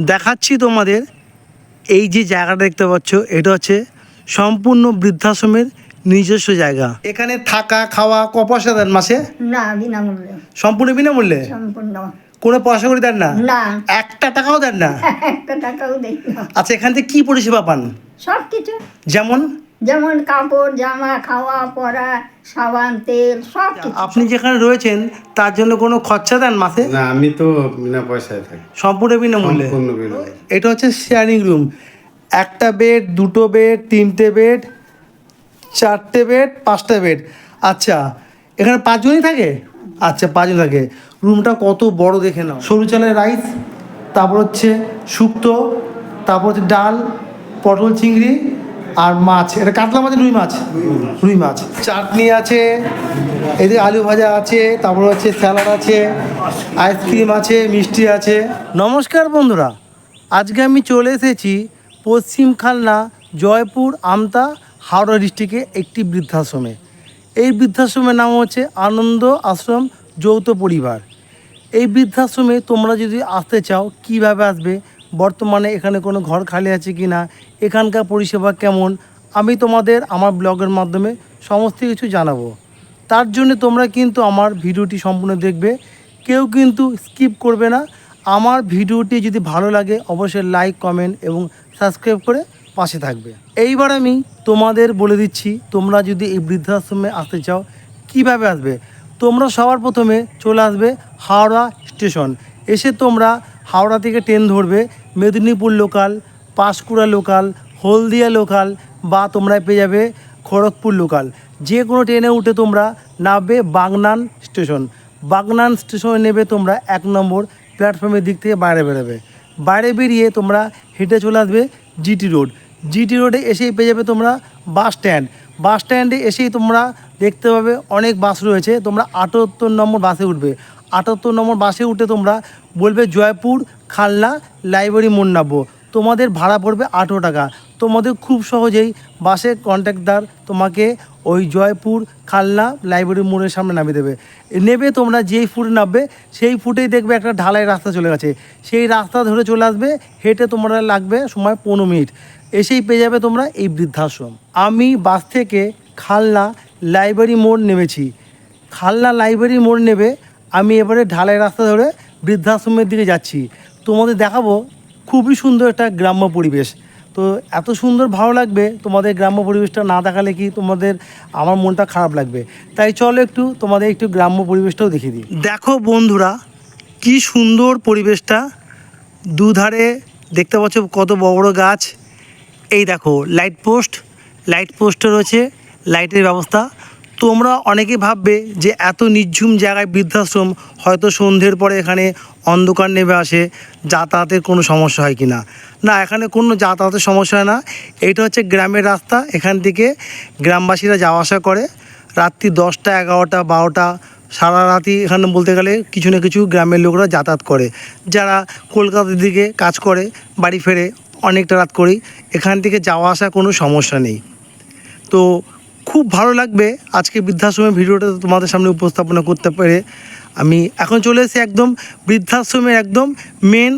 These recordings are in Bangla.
দেখাচ্ছি তোমাদের এই যে জায়গাটা দেখতে পাচ্ছ, এটা হচ্ছে সম্পূর্ণ বৃদ্ধাশ্রমের নিজস্ব জায়গা। এখানে থাকা খাওয়া ক পয়সা দেন মাসে? না, বিনামূল্যে। সম্পূর্ণ বিনামূল্যে? সম্পূর্ণ। কোনো পয়সা করে দেন না? না, একটা টাকাও দেন না? একটা টাকাও দেই না। আচ্ছা, এখান থেকে কি পরিষেবা পান? সব কিছু, যেমন যেমন কাপড় জামা খাওয়া পরা সাবান তেল সব কিছু। আপনি যেখানে রয়েছেন তার জন্য কোনো খরচা দেন মাসে? না, আমি তো বিনা পয়সায় থাকি, সম্পূর্ণ বিনামূল্যে। সম্পূর্ণ বিনামূল্যে। এটা হচ্ছে শেয়ারিং রুম। একটা বেড, দুটো বেড, তিনটে বেড, চারটে বেড, পাঁচটা বেড। আচ্ছা, এখানে পাঁচজনই থাকে? আচ্ছা, পাঁচজন থাকে। রুমটা কত বড় দেখে নাও। সরু চালের রাইস, তারপর হচ্ছে শুক্তো, তারপর হচ্ছে ডাল, পটল চিংড়ি আর মাছ। এটা কাতলা মাছ, রুই মাছ? রুই মাছ। চাটনি আছে, এদিকে আলু ভাজা আছে, তারপর হচ্ছে স্যালাড আছে, আইসক্রিম আছে, মিষ্টি আছে। নমস্কার বন্ধুরা, আজকে আমি চলে এসেছি পশ্চিম খালনা, জয়পুর, আমতা, হাওড়া ডিস্ট্রিক্টে একটি বৃদ্ধাশ্রমে। এই বৃদ্ধাশ্রমের নাম হচ্ছে আনন্দ আশ্রম যৌথ পরিবার। এই বৃদ্ধাশ্রমে তোমরা যদি আসতে চাও কিভাবে আসবে, বর্তমানে এখানে কোনো ঘর খালি আছে কি না, এখানকার পরিষেবা কেমন, আমি তোমাদের আমার ব্লগের মাধ্যমে সমস্ত কিছু জানাবো। তার জন্য তোমরা কিন্তু আমার ভিডিওটি সম্পূর্ণ দেখবে, কেউ কিন্তু স্কিপ করবে না। আমার ভিডিওটি যদি ভালো লাগে অবশ্যই লাইক, কমেন্ট এবং সাবস্ক্রাইব করে পাশে থাকবে। এইবার আমি তোমাদের বলে দিচ্ছি, তোমরা যদি এই বৃদ্ধাশ্রমে আসতে চাও কিভাবে আসবে। তোমরা সবার প্রথমে চলে আসবে হাওড়া স্টেশন। এসে তোমরা হাওড়া থেকে ট্রেন ধরবে, মেদিনীপুর লোকাল, পাঁশকুড়া লোকাল, হলদিয়া লোকাল, বা তোমরা পেয়ে যাবে খড়গপুর লোকাল। যে কোনো ট্রেনে উঠে তোমরা নামবে বাগনান স্টেশন। বাগনান স্টেশনে নেবে তোমরা 1 নম্বর প্ল্যাটফর্মের দিক থেকে বাইরে বেরোবে। বাইরে বেরিয়ে তোমরা হেঁটে চলে আসবে জিটি রোড। জিটি রোডে এসেই পেয়ে যাবে তোমরা বাস স্ট্যান্ড। বাস স্ট্যান্ডে এসেই তোমরা দেখতে পাবে অনেক বাস রয়েছে, তোমরা 78 নম্বর বাসে উঠবে। 78 নম্বর বাসে উঠে তোমরা বলবে জয়পুর খালনা লাইব্রেরি মোড় নামবো। তোমাদের ভাড়া পড়বে 18 টাকা। তোমাদের খুব সহজেই বাসের কন্ট্রাক্টর তোমাকে ওই জয়পুর খালনা লাইব্রেরি মোড়ের সামনে নামিয়ে দেবে। নেবে তোমরা যেই ফুটে নামবে সেই ফুটেই দেখবে একটা ঢালাই রাস্তা চলে গেছে, সেই রাস্তা ধরে চলে আসবে। হেঁটে তোমরা লাগবে সময় 15 মিনিট, এসেই পেয়ে যাবে তোমরা এই বৃদ্ধাশ্রম। আমি বাস থেকে খালনা লাইব্রেরি মোড় নেমেছি। খালনা লাইব্রেরি মোড় নেবে আমি এবারে ঢালাই রাস্তা ধরে বৃদ্ধাশ্রমের দিকে যাচ্ছি। তোমাদের দেখাবো খুবই সুন্দর একটা গ্রাম্য পরিবেশ। তো এত সুন্দর ভালো লাগবে, তোমাদের গ্রাম্য পরিবেশটা না দেখালে কি তোমাদের আমার মনটা খারাপ লাগবে। তাই চলো একটু তোমাদের একটু গ্রাম্য পরিবেশটাও দেখিয়ে দিই। দেখো বন্ধুরা, কি সুন্দর পরিবেশটা। দুধারে দেখতে পাচ্ছ কত বড় বড় গাছ। এই দেখো লাইট পোস্ট, লাইট পোস্টে রয়েছে লাইটের ব্যবস্থা। তোমরা অনেকে ভাববে যে এত নির্ঝুম জায়গায় বৃদ্ধাশ্রম, হয়তো সন্ধ্যের পরে এখানে অন্ধকার নেমে আসে, যাতায়াতের কোনো সমস্যা হয় কি না। না, এখানে কোনো যাতায়াতের সমস্যা হয় না। এটা হচ্ছে গ্রামের রাস্তা, এখান থেকে গ্রামবাসীরা যাওয়া আসা করে। রাত্রি 10টা, 11টা, 12টা, সারা রাতই এখানে বলতে গেলে কিছু না কিছু গ্রামের লোকরা যাতায়াত করে। যারা কলকাতার দিকে কাজ করে বাড়ি ফেরে অনেকটা রাত করেই, এখান থেকে যাওয়া আসা কোনো সমস্যা নেই। তো খুব ভালো লাগবে আজকে বৃদ্ধাশ্রমের ভিডিওটা তোমাদের সামনে উপস্থাপনা করতে পেরে। আমি এখন চলে এসেছি একদম বৃদ্ধাশ্রমের একদম মেন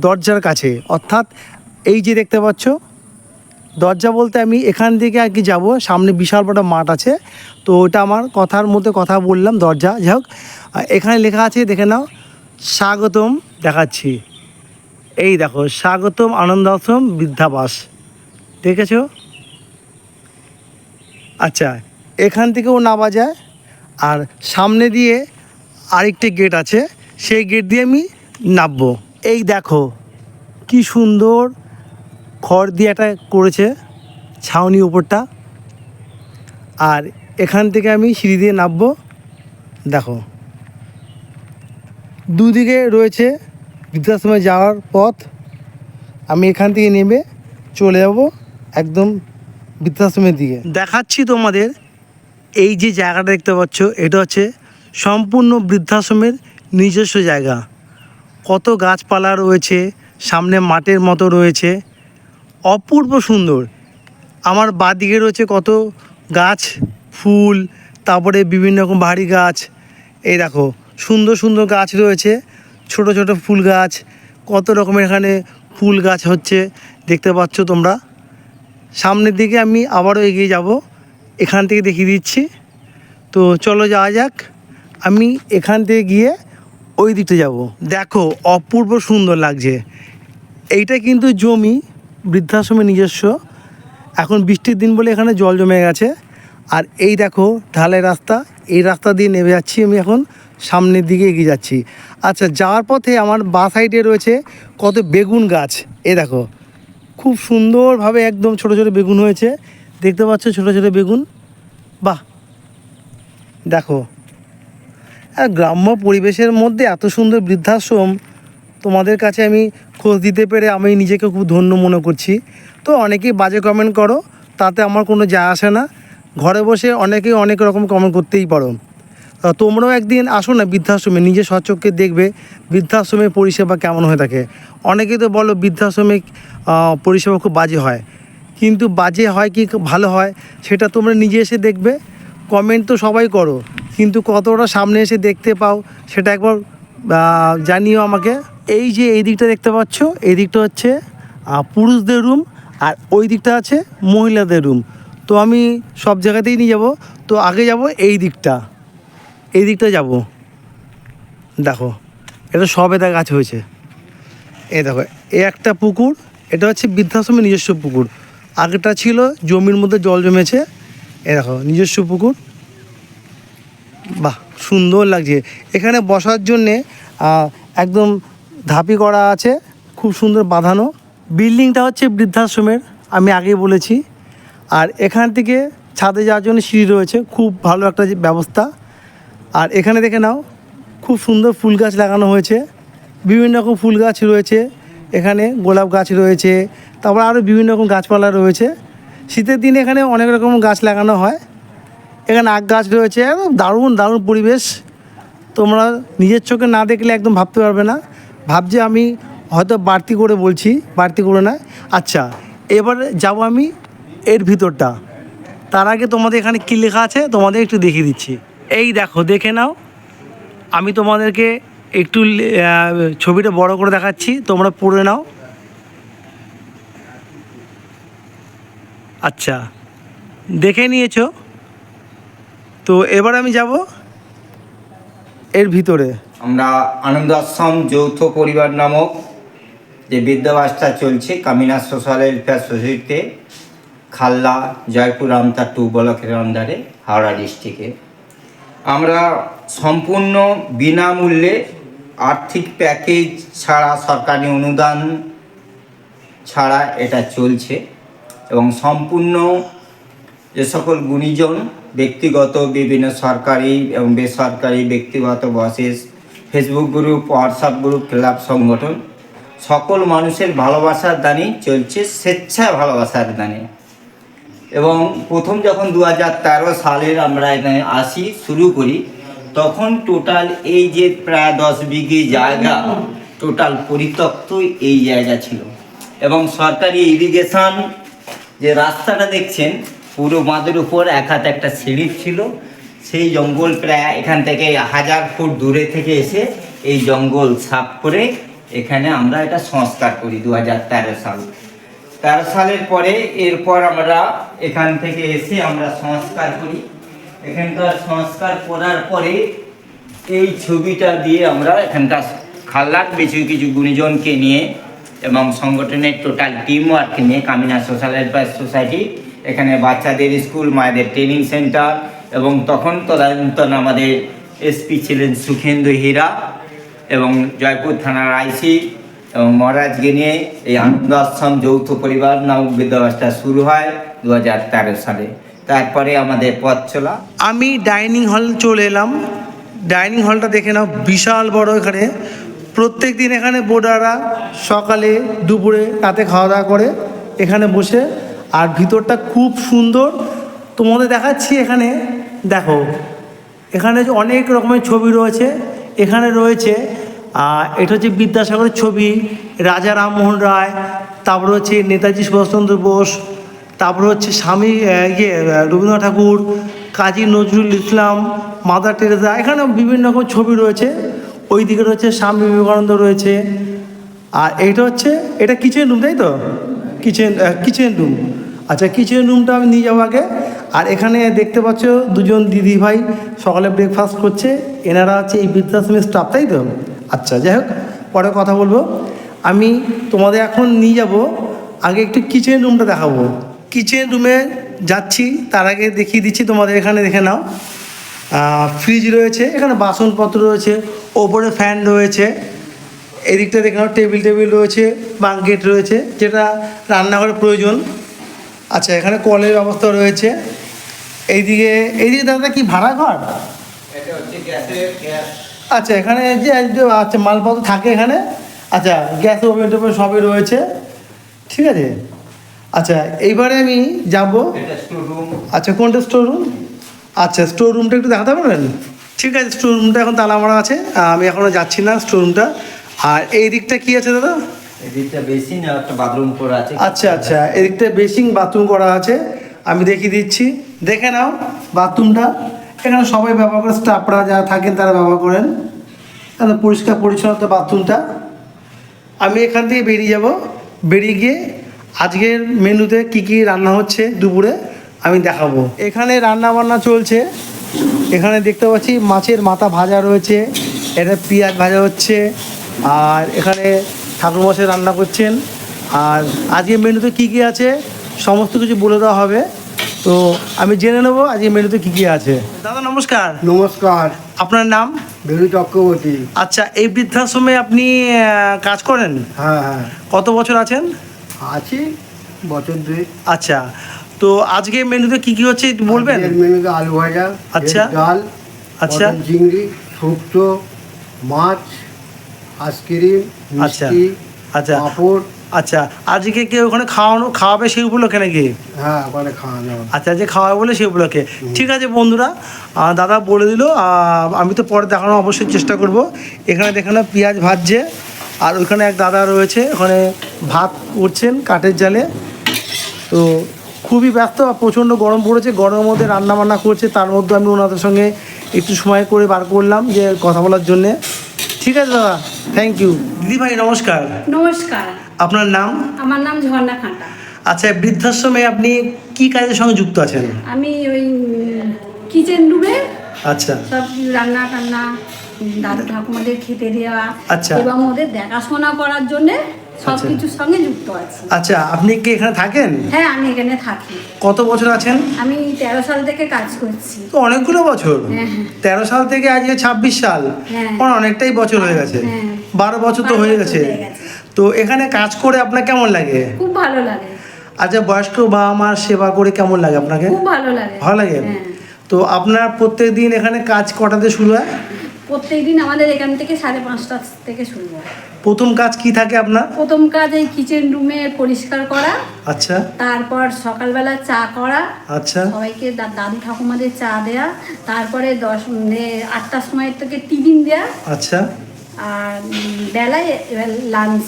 দরজার কাছে, অর্থাৎ এই যে দেখতে পাচ্ছ দরজা বলতে আমি এখান থেকে আর কি যাবো, সামনে বিশাল বড় মাঠ আছে। তো ওটা আমার কথার মধ্যে কথা বললাম দরজা। যাই হোক, এখানে লেখা আছে দেখে নাও, স্বাগতম। দেখাচ্ছি, এই দেখো স্বাগতম আনন্দ আশ্রম বৃদ্ধাবাস, দেখেছো? আচ্ছা, এখান থেকেও নামা যায়। আর সামনে দিয়ে আরেকটি গেট আছে, সেই গেট দিয়ে আমি নামবো। এই দেখো কি সুন্দর খড় দিয়ে একটা করেছে ছাউনি উপরটা। আর এখান থেকে আমি সিঁড়ি দিয়ে নামবো। দেখো দুদিকে রয়েছে বৃদ্ধাশ্রমে যাওয়ার পথ। আমি এখান থেকে নেমে চলে যাব একদম বৃদ্ধাশ্রমের দিকে। দেখাচ্ছি তোমাদের এই যে জায়গাটা দেখতে পাচ্ছ, এটা হচ্ছে সম্পূর্ণ বৃদ্ধাশ্রমের নিজস্ব জায়গা। কত গাছপালা রয়েছে, সামনে মাঠের মতো রয়েছে, অপূর্ব সুন্দর। আমার বাঁদিকে রয়েছে কত গাছ, ফুল, তারপরে বিভিন্ন রকম ভারী গাছ। এই দেখো সুন্দর সুন্দর গাছ রয়েছে, ছোট ছোট ফুল গাছ, কত রকমের এখানে ফুল গাছ হচ্ছে দেখতে পাচ্ছ তোমরা। সামনের দিকে আমি আবারও এগিয়ে যাব, এখান থেকে দেখিয়ে দিচ্ছি। তো চলো যাওয়া যাক। আমি এখান থেকে গিয়ে ওই দিকটা যাব। দেখো অপূর্ব সুন্দর লাগছে। এইটা কিন্তু জমি, বৃদ্ধাশ্রমের নিজস্ব। এখন বৃষ্টির দিন বলে এখানে জল জমে গেছে। আর এই দেখো ঢালাই রাস্তা, এই রাস্তা দিয়ে নেমে যাচ্ছি আমি এখন, সামনের দিকে এগিয়ে যাচ্ছি। আচ্ছা, যাওয়ার পথে আমার বাঁ সাইডে রয়েছে কত বেগুন গাছ। এ দেখো খুব সুন্দরভাবে একদম ছোট ছোট বেগুন হয়েছে, দেখতে পাচ্ছ ছোট ছোট বেগুন। বাহ, দেখো গ্রাম্য পরিবেশের মধ্যে এত সুন্দর বৃদ্ধাশ্রম তোমাদের কাছে আমি খোঁজ দিতে পেরে আমি নিজেকে খুব ধন্য মনে করছি। তো অনেকেই বাজে কমেন্ট করো, তাতে আমার কোনো যায় আসে না। ঘরে বসে অনেকেই অনেক রকম কমেন্ট করতেই পারো। তোমরাও একদিন আসো না বৃদ্ধাশ্রমে, নিজে স্বচক্ষে দেখবে বৃদ্ধাশ্রমের পরিষেবা কেমন হয়ে থাকে। অনেকেই তো বলো বৃদ্ধাশ্রমে পরিষেবা খুব বাজে হয়, কিন্তু বাজে হয় কি ভালো হয় সেটা তোমরা নিজে এসে দেখবে। কমেন্ট তো সবাই করো, কিন্তু কতটা সামনে এসে দেখতে পাও সেটা একবার জানিও আমাকে। এই যে এই দিকটা দেখতে পাচ্ছ, এই দিকটা হচ্ছে পুরুষদের রুম, আর ওই দিকটা আছে মহিলাদের রুম। তো আমি সব জায়গাতেই নিয়ে যাব। তো আগে যাব এই দিকটা, এই দিকটা যাব। দেখো এটা সবেদা গাছ হয়েছে। এই দেখো এ একটা পুকুর, এটা হচ্ছে বৃদ্ধাশ্রমের নিজস্ব পুকুর। আগেটা ছিল জমির মধ্যে জল জমেছে। এ দেখো নিজস্ব পুকুর। বাহ, সুন্দর লাগছে। এখানে বসার জন্যে একদম ধাপি করা আছে, খুব সুন্দর বাঁধানো। বিল্ডিংটা হচ্ছে বৃদ্ধাশ্রমের, আমি আগেই বলেছি। আর এখান থেকে ছাদে যাওয়ার জন্য সিঁড়ি রয়েছে, খুব ভালো একটা ব্যবস্থা। আর এখানে দেখে নাও খুব সুন্দর ফুল গাছ লাগানো হয়েছে, বিভিন্ন রকম ফুল গাছ রয়েছে এখানে, গোলাপ গাছ রয়েছে, তারপর আরও বিভিন্ন রকম গাছপালা রয়েছে। শীতের দিনে এখানে অনেক রকম গাছ লাগানো হয়। এখানে আখ গাছ রয়েছে, একদম দারুণ দারুণ পরিবেশ। তোমরা নিজের চোখে না দেখলে একদম ভাবতে পারবে না, ভাবছে আমি হয়তো বাড়তি করে বলছি, বাড়তি করে না। আচ্ছা, এবার যাব আমি এর ভিতরটা। তার আগে তোমাদের এখানে কী লেখা আছে তোমাদের একটু দেখিয়ে দিচ্ছি। এই দেখো, দেখে নাও। আমি তোমাদেরকে একটু ছবিটা বড় করে দেখাচ্ছি, তোমরা পড়ে নাও। আচ্ছা, দেখে নিয়েছো তো এবার আমি যাব এর ভিতরে। আমরা আনন্দ আশ্রম যৌথ পরিবার নামক যে বৃদ্ধাবাসটা চলছে কামিনা সোশ্যাল ওয়েলফেয়ার সোসাইটিতে, খাল্লা জয়পুর আমতা 2 ব্লকের আন্ডারে, হাওড়া ডিস্ট্রিক্টে। আমরা সম্পূর্ণ বিনামূল্যে আর্থিক প্যাকেজ ছাড়া, সরকারি অনুদান ছাড়া এটা চলছে। এবং সম্পূর্ণ যে সকল গুণীজন ব্যক্তিগত বিভিন্ন সরকারি এবং বেসরকারি ব্যক্তিগত buses, Facebook group, WhatsApp group, club সংগঠন, সকল মানুষের ভালোবাসার দানে চলছে, স্বেচ্ছায় ভালোবাসার দানে। এবং প্রথম যখন 2013 সালের আমরা এখানে আসি, শুরু করি, তখন টোটাল এই যে প্রায় 10 বিঘে জায়গা টোটাল পরিত্যক্ত এই জায়গা ছিল। এবং সরকারি ইরিগেশন যে রাস্তাটা দেখছেন পুরো বাঁধের উপর এক হাত একটা সিঁড়ি ছিল, সেই জঙ্গল প্রায় এখান থেকে 1000 ফুট দূরে থেকে এসে এই জঙ্গল সাফ করে এখানে আমরা এটা সংস্কার করি 2013 সাল। 13 সালের পরে এরপর আমরা এখান থেকে এসে আমরা সংস্কার করি। এখানকার সংস্কার করার পরে এই ছবিটা দিয়ে আমরা এখানকার খাল্লার কিছু গুণীজনকে নিয়ে এবং সংগঠনের টোটাল টিম ওয়ার্ক নিয়ে কামিনা সোশ্যাল ওয়েলফেয়ার সোসাইটি এখানে বাচ্চাদের স্কুল, মায়েদের ট্রেনিং সেন্টার, এবং তখন তদানীন্তন আমাদের এসপি ছিলেন সুখেন্দু হীরা এবং জয়পুর থানার আইসি এবং মহারাজকে নিয়ে এই আনন্দ আশ্রম যৌথ পরিবার নামক বৃদ্ধাবাসটা শুরু হয় 2013 সালে। তারপরে আমাদের পথ চলা। আমি ডাইনিং হল চলে এলাম। ডাইনিং হলটা দেখে নাও, বিশাল বড়। এখানে প্রত্যেক দিন এখানে বোর্ডাররা সকালে, দুপুরে, রাতে খাওয়া দাওয়া করে এখানে বসে। আর ভিতরটা খুব সুন্দর, তোমাদের দেখাচ্ছি। এখানে দেখো, এখানে অনেক রকমের ছবি রয়েছে। এখানে রয়েছে এটা হচ্ছে বিদ্যাসাগরের ছবি, রাজা রামমোহন রায়, তারপর হচ্ছে নেতাজি সুভাষচন্দ্র বোস, তারপর হচ্ছে স্বামী রবীন্দ্রনাথ ঠাকুর, কাজী নজরুল ইসলাম, মাদার টেরেসা। এখানে বিভিন্ন রকম ছবি রয়েছে। ওই দিকে রয়েছে স্বামী বিবেকানন্দ রয়েছে। আর এইটা হচ্ছে এটা কিচেন রুম, তাই তো? Kitchen room. আচ্ছা, কিচেন রুমটা আমি নিয়ে যাবো আগে। আর এখানে দেখতে পাচ্ছ দুজন দিদি ভাই সকালে ব্রেকফাস্ট করছে, এনারা হচ্ছে এই বৃদ্ধাশ্রমের স্টাফ, তাই তো? আচ্ছা, যাই হোক, পরে কথা বলবো। আমি তোমাদের এখন নিয়ে যাব, আগে একটু কিচেন রুমটা দেখাবো। কিচেন রুমে যাচ্ছি, তার আগে দেখিয়ে দিচ্ছি তোমাদের, এখানে দেখে নাও। ফ্রিজ রয়েছে, এখানে বাসনপত্র রয়েছে, ওপরে ফ্যান রয়েছে, এদিকটা দেখে নাও টেবিল রয়েছে, বাঙ্কেট রয়েছে, যেটা রান্নাঘরের প্রয়োজন। আচ্ছা, এখানে কলের ব্যবস্থা রয়েছে। এইদিকে দাদা কি ভাড়া ঘর? আচ্ছা, এখানে যে আচ্ছা মালপত্র থাকে এখানে। আচ্ছা, গ্যাস ওভেন টোভেন সবই রয়েছে, ঠিক আছে। আচ্ছা, এইবারে আমি যাব। আচ্ছা, কোনটা স্টোর রুম? আচ্ছা, স্টোর রুমটা একটু দেখাতে পারবেন? ঠিক আছে, স্টোর রুমটা এখন তালা মারা আছে, আমি এখনও যাচ্ছি না স্টোর রুমটা। আর এই দিকটা কী আছে দাদা? এদিকটা বেসিন আর একটা বাথরুম করা আছে। আচ্ছা, এদিকটা বেসিং বাথরুম করা আছে, আমি দেখিয়ে দিচ্ছি, দেখে নাও বাথরুমটা। এখানে সবাই ব্যবহার করে, স্টাফরা যারা থাকেন তারা ব্যবহার করেন, এখানে পরিষ্কার পরিচ্ছন্নতা বাথরুমটা। আমি এখান থেকে বেরিয়ে গিয়ে আজকের মেনুতে কি কি রান্না হচ্ছে দুপুরে আমি দেখাবো। এখানে রান্না বান্না চলছে, এখানে দেখতে পাচ্ছি মাছের মাথা ভাজা রয়েছে, এটা পেঁয়াজ ভাজা হচ্ছে, আর এখানে ঠাকুরমশাই রান্না করছেন। আর আজকের মেনুতে কি কি আছে সমস্ত কিছু বলে দেওয়া হবে, তো আমি জেনে নেবো আজকের মেনুতে কি কি আছে। দাদা নমস্কার। নমস্কার, আপনার নাম? বেলু চক্রবর্তী। আচ্ছা, এই বৃদ্ধাশ্রমে আপনি কাজ করেন? হ্যাঁ, কত বছর আছেন? আছি বছর 2। আচ্ছা, তো আজকে মেনুতে কি কি হচ্ছে একটু বলবেন? আজকের মেনুতে আলু ভাজা, আচ্ছা। ডাল, আচ্ছা। পটল চিংড়ি, শুক্তো, মাছ, আইসক্রিম, আচ্ছা। মিষ্টি, আচ্ছা। পাঁপড়। আচ্ছা, আজকে কেউ ওখানে খাওয়াবে সেই উপলক্ষে নাকি? হ্যাঁ, ওখানে খাওয়ানো হবে। আচ্ছা, যে খাওয়াবে বলে সেই উপলক্ষে। ঠিক আছে বন্ধুরা, দাদা বলে দিল, আমি তো পরে দেখানো অবশ্যই চেষ্টা করব। এখানে দেখানো পেঁয়াজ ভাজছে, আর ওইখানে এক দাদা রয়েছে, ওখানে ভাত করছেন কাঠের জালে। তো খুবই ব্যস্ত, প্রচণ্ড গরম পড়েছে, গরমের মধ্যে রান্না বান্না করছে, তার মধ্যে আমি ওনাদের সঙ্গে একটু সময় করে বার করলাম যে কথা বলার জন্যে। ঠিক আছে দাদা, থ্যাংক ইউ। দিদি ভাই নমস্কার। নমস্কার, আপনার নাম? আমার নাম ঝর্ণা খাঁটা। আচ্ছা, বৃদ্ধাশ্রমে আপনি কি কাজের সঙ্গে যুক্ত আছেন? আমি ওই কিচেন রুমে আচ্ছা। সব রান্না টান্না, দাদু ঠাকুমাদের খেতে দেওয়া, আচ্ছা। এবং ওদের দেখাশোনা করার জন্য সব আচ্ছা। কিছুর সঙ্গে যুক্ত আছি। আচ্ছা, আপনি কি এখানে থাকেন? হ্যাঁ, আমি এখানে থাকি। কত বছর আছেন? আমি 13 সাল থেকে কাজ করছি। তো অনেকগুলো বছর। হ্যাঁ, হ্যাঁ। 13 সাল থেকে আজকে 26 সাল, হ্যাঁ। অনেকটাই বছর হয়ে গেছে। হ্যাঁ। 12 বছর তো 12 হয়ে বছর গেছে। হয়ে গেছে। তো এখানে কাজ করে আপনার কেমন লাগে? খুব ভালো লাগে, আচ্ছা, বয়স্ক বাবা মার সেবা করে কেমন লাগে আপনাকে? খুব ভালো লাগে। ভালো লাগে। হ্যাঁ। তো আপনার প্রত্যেক দিন এখানে কাজ কটাতে শুরু হয়? প্রত্যেকদিন আমাদের এখান থেকে 5:30 থেকে শুরু হয়। প্রথম কাজ কি থাকে আপনার? প্রথম কাজ এই কিচেন রুমে পরিষ্কার করা, আচ্ছা। তারপর সকালবেলা চা করা, আচ্ছা। সবাইকে দাদু ঠাকুমাদের চা দেয়া, তারপরে 8টার সময় থেকে টিফিন দেয়া, আচ্ছা। আর বেলায় এবার লাঞ্চ।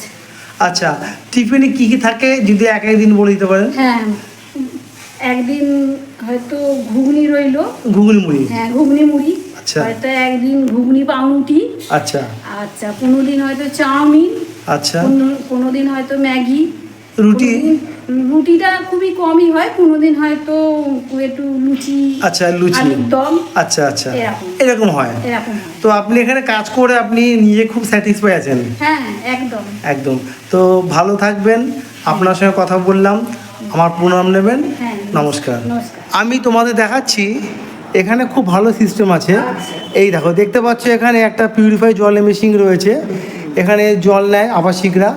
আচ্ছা, টিফিনে কি কি থাকে যদি এক একদিন বলে দিতে পারেন? হ্যাঁ, একদিন হয়তো ঘুগনি রইলো। ঘুগনি মুড়ি। হ্যাঁ, ঘুগনি মুড়ি। আচ্ছা। হয়তো একদিন ঘুগনি পাউরুটি। আচ্ছা। আচ্ছা, কোনোদিন হয়তো চাউমিন। আচ্ছা। কোনোদিন হয়তো ম্যাগি। রুটি? রুটিটা খুবই কমই হয়, কোনোদিন হয়তো একটু লুচি। আচ্ছা, লুচি। আলুর দম। আচ্ছা আচ্ছা, এরকম। এরকম হয়। এরকম হয়। তো আপনি এখানে কাজ করে আপনি নিজে খুব স্যাটিসফাই আছেন? হ্যাঁ, একদম। একদম। তো ভালো থাকবেন, আপনার সঙ্গে কথা বললাম, আমার প্রণাম নেবেন। হ্যাঁ, নমস্কার। নমস্কার। আমি তোমাদের দেখাচ্ছি, এখানে খুব ভালো সিস্টেম আছে। আচ্ছা। এই দেখো, দেখতে পাচ্ছ এখানে একটা পিউরিফাই জলের মেশিন রয়েছে, এখানে জল নেয় আবাসিকরা,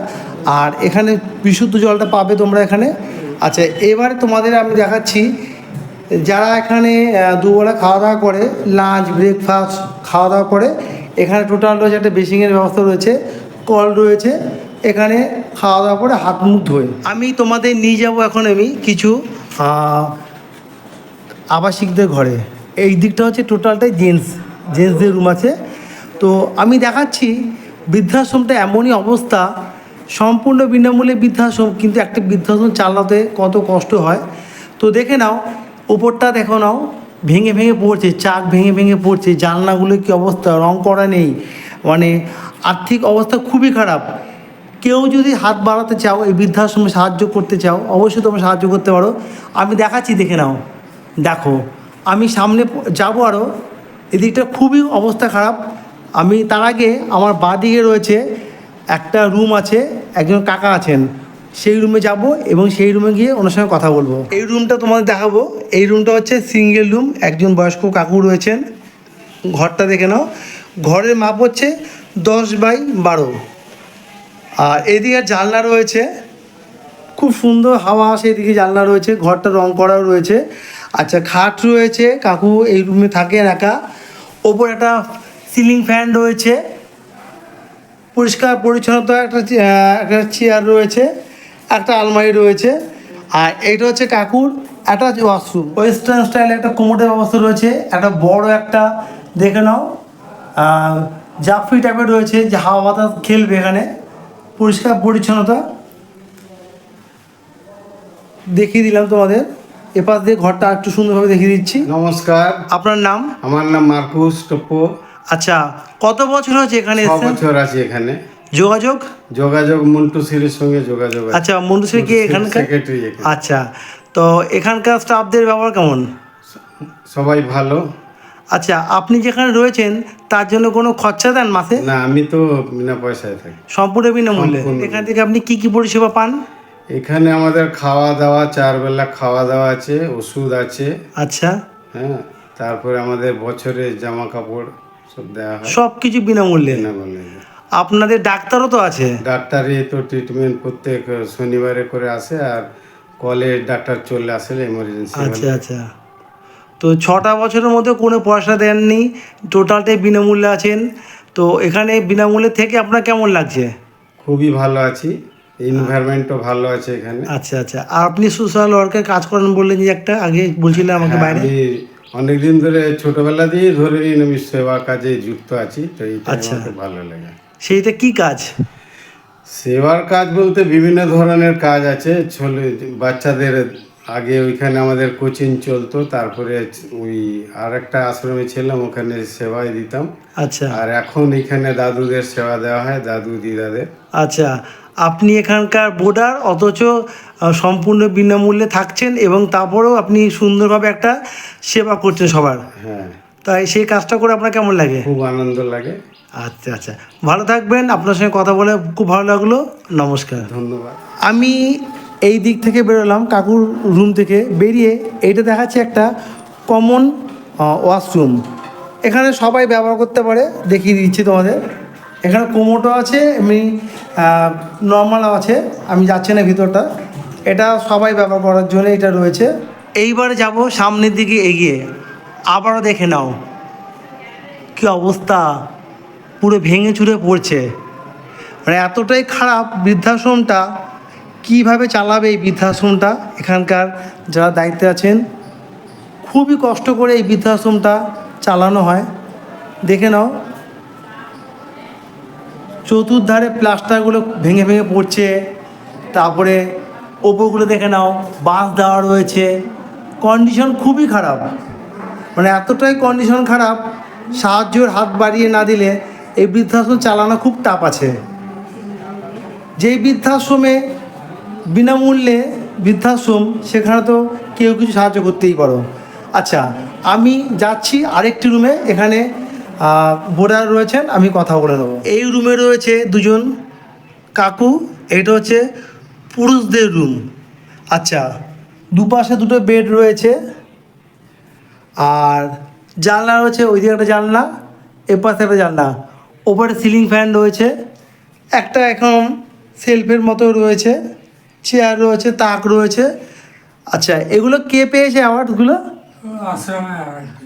আর এখানে বিশুদ্ধ জলটা পাবে তোমরা এখানে। আচ্ছা, এবারে তোমাদের আমি দেখাচ্ছি যারা এখানে দুবেলা খাওয়া দাওয়া করে, লাঞ্চ ব্রেকফাস্ট খাওয়া দাওয়া করে, এখানে টোটাল রয়েছে একটা বেসিংয়ের ব্যবস্থা রয়েছে, কল রয়েছে, এখানে খাওয়া দাওয়া করে হাত মুখ ধোয়। আমি তোমাদের নিয়ে যাব এখন আমি কিছু আবাসিকদের ঘরে। এই দিকটা হচ্ছে টোটালটাই জেন্টসদের রুম আছে। তো আমি দেখাচ্ছি বৃদ্ধাশ্রমটা এমনই অবস্থা, সম্পূর্ণ বিনামূল্যে বৃদ্ধাশ্রম, কিন্তু একটা বৃদ্ধাশ্রম চালাতে কত কষ্ট হয়। তো দেখে নাও, উপরটা দেখো নাও, ভেঙে ভেঙে পড়ছে, চাক ভেঙে ভেঙে পড়ছে, জানলাগুলো কী অবস্থা, রং করা নেই, মানে আর্থিক অবস্থা খুবই খারাপ। কেউ যদি হাত বাড়াতে চাও, এই বৃদ্ধাশ্রমে সাহায্য করতে চাও, অবশ্যই তোমরা সাহায্য করতে পারো। আমি দেখাচ্ছি, দেখে নাও। দেখো, আমি সামনে যাবো আরও, এদিকটা খুবই অবস্থা খারাপ। আমি তার আগে আমার বাঁদিকে রয়েছে একটা রুম আছে, একজন কাকা আছেন, সেই রুমে যাব এবং সেই রুমে গিয়ে ওনার সঙ্গে কথা বলবো। এই রুমটা তোমাদের দেখাবো। এই রুমটা হচ্ছে সিঙ্গেল রুম, একজন বয়স্ক কাকু রয়েছেন। ঘরটা দেখে নাও, ঘরের মাপ হচ্ছে 10x12। আর এদিকে জানলা রয়েছে, খুব সুন্দর হাওয়া আসে, এদিকে জানলা রয়েছে, ঘরটা রং করাও রয়েছে। আচ্ছা, খাট রয়েছে, কাকু এই রুমে থাকেন একা। ওপর একটা সিলিং ফ্যান রয়েছে, পরিষ্কার পরিচ্ছন্নতা একটা চেয়ার রয়েছে, একটা আলমারি রয়েছে। আর এটা হচ্ছে কাকুর অ্যাটাচ ওয়াশরুম, ওয়েস্টার্ন স্টাইলে একটা কোমোডের ব্যবস্থা রয়েছে, একটা বড় একটা দেখে নাও জাফরি টাইপের রয়েছে, যে হাওয়া বাতাস খেলবে এখানে। পরিষ্কার পরিচ্ছন্নতা দেখিয়ে দিলাম তোমাদের। এপাশ দিয়ে ঘরটা একটু সুন্দরভাবে দেখিয়ে দিচ্ছি। নমস্কার, আপনার নাম? আমার নাম মার্কুস টপ্পো। আচ্ছা, কত বছর হয়েছে এখানে 6 এসেছেন? বছর আছি এখানে। যোগাযোগ মন্টু সিরির সঙ্গে যোগাযোগ আছে। আচ্ছা, মন্ডুশ্রী কি এখানকার? সেক্রেটারি এখানে। আচ্ছা, তো এখানকার স্টাফদের ব্যবহার কেমন? সবাই ভালো। আচ্ছা, আপনি যেখানে রয়েছেন তার জন্য কোনো খরচা দেন মাসে? না, আমি তো বিনা পয়সায় থাকি। সম্পূর্ণ বিনামূল্যে? সম্পূর্ণ। এখান থেকে আপনি কি কি পরিষেবা পান? এখানে আমাদের খাওয়া দাওয়া, 4 বেলা খাওয়া দাওয়া আছে, ওষুধ আছে। আচ্ছা, হ্যাঁ, তারপরে আমাদের বছরে জামা কাপড় সব দেওয়া হয় সব কিছু বিনামূল্যে? বিনামূল্যে। আপনাদের ডাক্তারও তো আছে? ডাক্তারি তো ট্রিটমেন্ট প্রত্যেক শনিবারে করে আসে, আর কলে ডাক্তার চলে আসলে এমার্জেন্সি। আচ্ছা আচ্ছা, তো 6টা বছরের মধ্যে কোনো পয়সা দেননি, টোটালটাই বিনামূল্যে আছেন। তো এখানে বিনামূল্যে থেকে আপনার কেমন লাগছে? খুবই ভালো আছি, এনভায়রনমেন্টও ভালো আছে এখানে। আচ্ছা আচ্ছা, আর আপনি সোশ্যাল ওয়ার্কের কাজ করেন বললেন যে একটা আগে বলছিলেন আমাকে হ্যাঁ, বাইরে। আমি অনেকদিন ধরে ছোটবেলা দিয়ে ধরে নিন আমি সেবা কাজে যুক্ত আছি, তো এইটা আচ্ছা। আমাকে ভালো লাগে। সেইটা কি কাজ? সেবার কাজ বলতে বিভিন্ন ধরনের কাজ আছে। বাচ্চাদের আগে ওইখানে আমাদের কোচিং চলতো, তারপরে ওই আর একটা আশ্রমে ছিলাম, ওখানে সেবাই দিতাম। আচ্ছা আর এখন এখানে দাদুদের সেবা দেওয়া হয়, দাদু দিদাদের। আচ্ছা, আপনি এখানকার বোর্ডার, অথচ সম্পূর্ণ বিনামূল্যে থাকছেন এবং তারপরেও আপনি সুন্দরভাবে একটা সেবা করছেন সবার। হ্যাঁ, তাই সেই কাজটা করে আপনার কেমন লাগে? খুব আনন্দ লাগে। আচ্ছা আচ্ছা, ভালো থাকবেন। আপনার সঙ্গে কথা বলে খুব ভালো লাগলো। নমস্কার। ধন্যবাদ। আমি এই দিক থেকে বেরোলাম, কাকুর রুম থেকে বেরিয়ে এইটা দেখাচ্ছে একটা কমন ওয়াশরুম। এখানে সবাই ব্যবহার করতে পারে, দেখিয়ে দিচ্ছি তোমাদের। এখানে কোমোটো আছে, এমনি নর্মালও আছে, আমি যাচ্ছি না ভিতরটা। এটা সবাই ব্যবহার করার জন্য এটা রয়েছে। এইবারে যাব সামনের দিকে এগিয়ে, আবারও দেখে নাও কি অবস্থা, পুরো ভেঙে চুরে পড়ছে। মানে এতটাই খারাপ বৃদ্ধাশ্রমটা, কীভাবে চালাবে এই বৃদ্ধাশ্রমটা এখানকার যারা দায়িত্বে আছেন। খুবই কষ্ট করে এই বৃদ্ধাশ্রমটা চালানো হয়। দেখে নাও, চতুর্ধারে প্লাস্টারগুলো ভেঙে ভেঙে পড়ছে, তারপরে ওপরগুলো দেখে নাও বাঁশ দেওয়া রয়েছে। কন্ডিশন খুবই খারাপ, মানে এতটাই কন্ডিশন খারাপ, সাহায্যের হাত বাড়িয়ে না দিলে এই বৃদ্ধাশ্রম চালানো খুব টাফ আছে। যেই বৃদ্ধাশ্রমে বিনামূল্যে বৃদ্ধাশ্রম, সেখানে তো কেউ কিছু সাহায্য করতেই পারো। আচ্ছা, আমি যাচ্ছি আরেকটি রুমে, এখানে বোর্ডার রয়েছেন, আমি কথা বলে নেবো। এই রুমে রয়েছে দুজন কাকু, এটা হচ্ছে পুরুষদের রুম। আচ্ছা, দুপাশে দুটো বেড রয়েছে, আর জানলা রয়েছে, ওই দিকে একটা জানলা, এপাশে একটা জানলা। ওপরে সিলিং ফ্যান রয়েছে, একটা এখন সেলফের মতো রয়েছে, চেয়ার রয়েছে, তাক রয়েছে। আচ্ছা, এগুলো কে পেয়েছে অ্যাওয়ার্ডগুলো?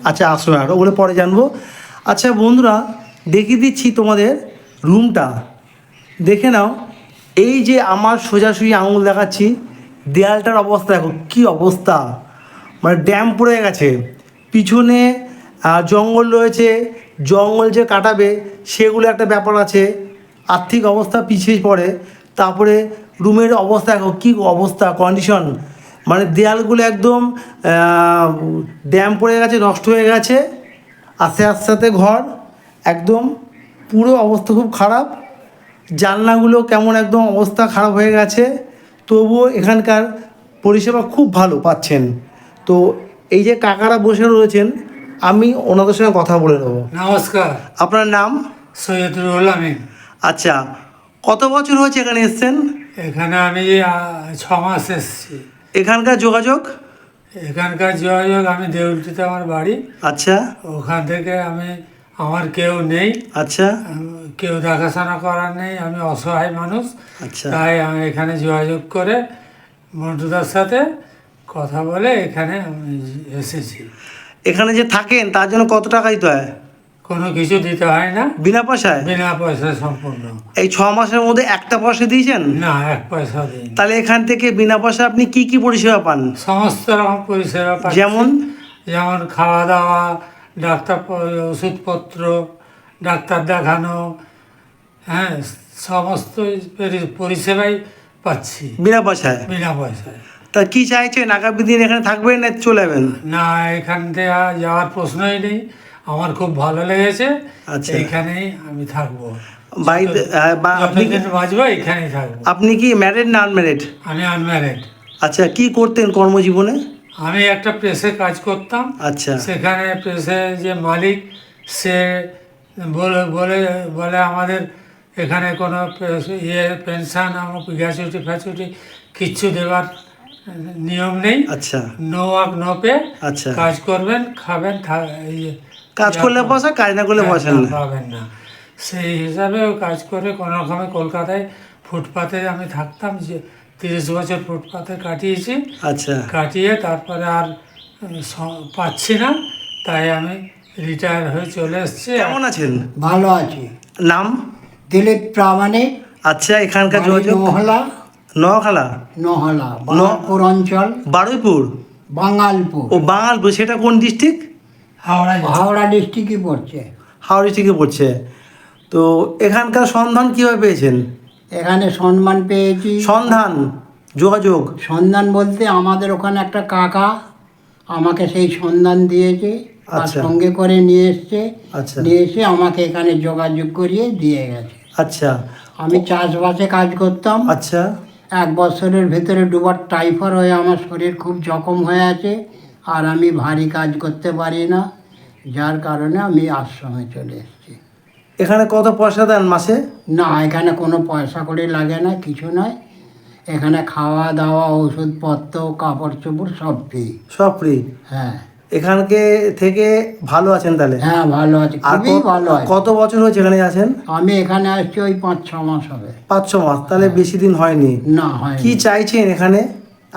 আচ্ছা, আশ্রমে অ্যাওয়ার্ড, ওগুলো পরে জানবো। আচ্ছা বন্ধুরা, দেখিয়ে দিচ্ছি তোমাদের রুমটা, দেখে নাও। এই যে আমার সোজাসুজি আঙুল দেখাচ্ছি, দেয়ালটার অবস্থা দেখো কী অবস্থা, মানে ড্যাম পড়ে গেছে। পিছনে জঙ্গল রয়েছে, জঙ্গল যে কাটাবে সেগুলো একটা ব্যাপার আছে, আর্থিক অবস্থা পিছিয়ে পড়ে। তারপরে রুমের অবস্থা দেখো কী অবস্থা, কন্ডিশন, মানে দেয়ালগুলো একদম ড্যাম পড়ে গেছে, নষ্ট হয়ে গেছে। আস্তে আস্তে ঘর একদম পুরো অবস্থা খুব খারাপ। জানলাগুলো কেমন একদম অবস্থা খারাপ হয়ে গেছে, তবুও এখানকার পরিষেবা খুব ভালো পাচ্ছেন। তো এই যে কাকারা বসে রয়েছেন, আমি ওনাদের সঙ্গে কথা বলে নেবো। নমস্কার, আপনার নাম? সৈয়দ রুহুল আমিন। আচ্ছা, কত বছর হয়েছে এখানে এসছেন? এখানে আমি 6 মাস এসেছি। এখানকার যোগাযোগ? এখানকার যোগাযোগ, আমি দেউলটিতে আমার বাড়ি। আচ্ছা ওখান থেকে আমার কেউ নেই, আচ্ছা কেউ দেখাশোনা করার নেই, আমি অসহায় মানুষ। আচ্ছা তাই আমি এখানে যোগাযোগ করে মন্টুদার সাথে কথা বলে এখানে আমি এসেছি। এখানে যে থাকেন তার জন্য কত টাকা দিতে হয়? কোনো কিছু দিতে হয় না, বিনা পয়সায়? বিনা পয়সায় সম্পূর্ণ। এই 6 মাসের মধ্যে একটা পয়সা দিয়েছেন? না, 1 পয়সা দিই। তাহলে এখান থেকে বিনা পয়সা আপনি কি কি পরিষেবা পান? সমস্ত রকম পরিষেবা পাচ্ছি। যেমন? যেমন খাওয়া দাওয়া, ওষুধপত্র, ডাক্তার দেখানো, হ্যাঁ, সমস্ত পরিষেবাই পাচ্ছি বিনা পয়সায়? বিনা পয়সায়। তা কি চাইছেন, আগামী দিন এখানে থাকবেন না চলে যাবেন? না, এখান থেকে যাওয়ার প্রশ্নই নেই। আমার খুব ভালো লেগেছে, আচ্ছা। এখানেই আমি থাকবো। বাড়িতে আপনি যতদিন বাঁচবো এখানেই থাকবো। আপনি কি ম্যারিড না আনম্যারিড? আমি আনম্যারিড। আচ্ছা, কি করতেন কর্মজীবনে? আমি একটা প্রেসে কাজ করতাম। আচ্ছা সেখানে প্রেসে যে মালিক, সে বলে আমাদের এখানে কোনো পেনশন, গ্যাচুটি ফ্যাচুটি কিচ্ছু দেওয়ার নিয়ম নেই। আচ্ছা নো ওয়ার্ক নো পে। আচ্ছা। কাজ করবেন, খাবেন, কাজ করলে পয়সা, কাজ না করলে পয়সা না। পাবেন না। সেই হিসাবে কাজ করে কোনো রকমে কলকাতায় ফুটপাতে আমি থাকতাম, যে 30 বছর ফুটপাতে কাটিয়েছি। আচ্ছা কাটিয়ে তারপরে আর পাচ্ছি না, তাই আমি রিটায়ার হয়ে চলে এসেছি। কেমন আছেন? ভালো আছি। নাম? দিলীপ প্রামাণিক। আচ্ছা, এখানকার বাড়ি যোগাযোগ? নহলা। নোয়াখালা? নহলা বাঙ্গালপুর অঞ্চল। বারুইপুর? বাঙ্গালপুর। ও বাঙালপুর, সেটা কোন ডিস্ট্রিক্ট? হাওড়া ডিস্ট্রিক্টই পড়ছে। হাওড়া ডিস্ট্রিক্টে পড়ছে। তো এখানকার সন্ধান কীভাবে পেয়েছেন? এখানে সম্মান পেয়েছি। সন্ধান, যোগাযোগ? সন্ধান বলতে আমাদের ওখানে একটা কাকা আমাকে সেই সন্ধান দিয়েছে, আর আচ্ছা। সঙ্গে করে নিয়ে এসছে। আচ্ছা নিয়ে এসে আমাকে এখানে যোগাযোগ করিয়ে দিয়ে গেছে। আচ্ছা আমি চাষবাসে কাজ করতাম। আচ্ছা 1 বছরের ভেতরে দুবার টাইফয়েড হয়ে আমার শরীর খুব জখম হয়ে আছে, আর আমি ভারী কাজ করতে পারি না, যার কারণে আমি আশ্রমে চলে এসেছি। এখানে কত পয়সা দেন মাসে? না, এখানে কোনো পয়সা করে লাগে না, কিছু নয়। এখানে খাওয়া দাওয়া, ওষুধপত্র, কাপড় চোপড় সব ফ্রি। সব ফ্রি? হ্যাঁ এখানকে থেকে ভালো আছেন তাহলে? হ্যাঁ, ভালো আছে, আর খুবই ভালো আছে। কত বছর হয়েছে এখানে আছেন? আমি এখানে আসছি ওই 5-6 মাস হবে। 5-6 মাস? তাহলে বেশি দিন হয়নি। না, হয় কি চাইছেন এখানে,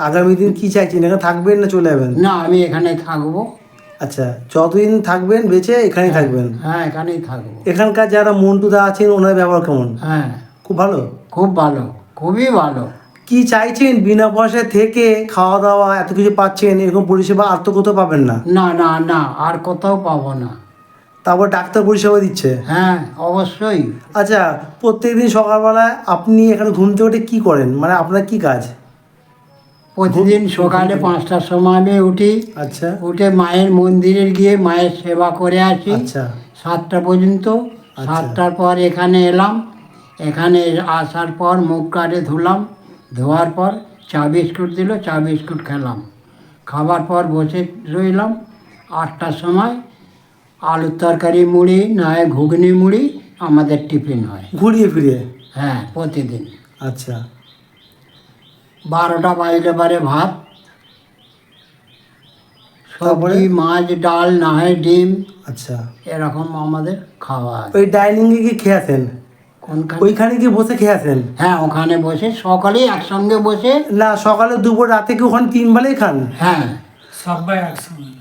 আগামী দিন কি চাইছেন? এখানে থাকবেন না চলে যাবেন? না, আমি এখানে থাকবো। আচ্ছা, যতদিন থাকবেন বেঁচে এখানেই থাকবেন? হ্যাঁ, এখানেই থাকবো। এখানকার যারা মন্টুদা আছেন ওনার ব্যবহার কেমন? হ্যাঁ, খুব ভালো? খুব ভালো, খুবই ভালো। কি চাইছেন, বিনা পয়সায় থেকে খাওয়া দাওয়া এত কিছু পাচ্ছেন, এরকম পরিষেবা আর তো কোথাও পাবেন না? না না না, আর কোথাও পাবো না। তারপর ডাক্তার পরিষেবা দিচ্ছে? হ্যাঁ, অবশ্যই। আচ্ছা, প্রত্যেকদিন সকালবেলায় আপনি এখানে ঘুম থেকে উঠে কী করেন, মানে আপনার কি কাজ? প্রতিদিন সকালে 5টার সময় আমি উঠি। আচ্ছা উঠে মায়ের মন্দিরে গিয়ে মায়ের সেবা করে আসি। আচ্ছা 7টা পর্যন্ত। 7টার পর এখানে এলাম। এখানে আসার পর মুখ কাটে ধুলাম। ধোয়ার পর চা বিস্কুট দিল, চা বিস্কুট খেলাম। খাবার পর বসে রইলাম। 8টার সময় আলুর তরকারি, মুড়ি, না হয় ঘুগনি মুড়ি আমাদের টিফিন হয়। ঘুরিয়ে ফিরিয়ে? হ্যাঁ, প্রতিদিন। আচ্ছা 12টা বাজলে পারে ভাত, তারপরে? সবজি, মাছ, ডাল, না হয় ডিম, আচ্ছা, এরকম আমাদের খাওয়া হয়। ওই ডাইনিংয়ে কি খেয়ে আসেন? কোনখানে? ওইখানে কি বসে খেয়ে আসেন? হ্যাঁ, ওখানে বসে সকালেই একসঙ্গে বসে। না, সকালে দুপুর রাতে কি ওখানে 3 বেলাই খান? হ্যাঁ, সবাই একসঙ্গে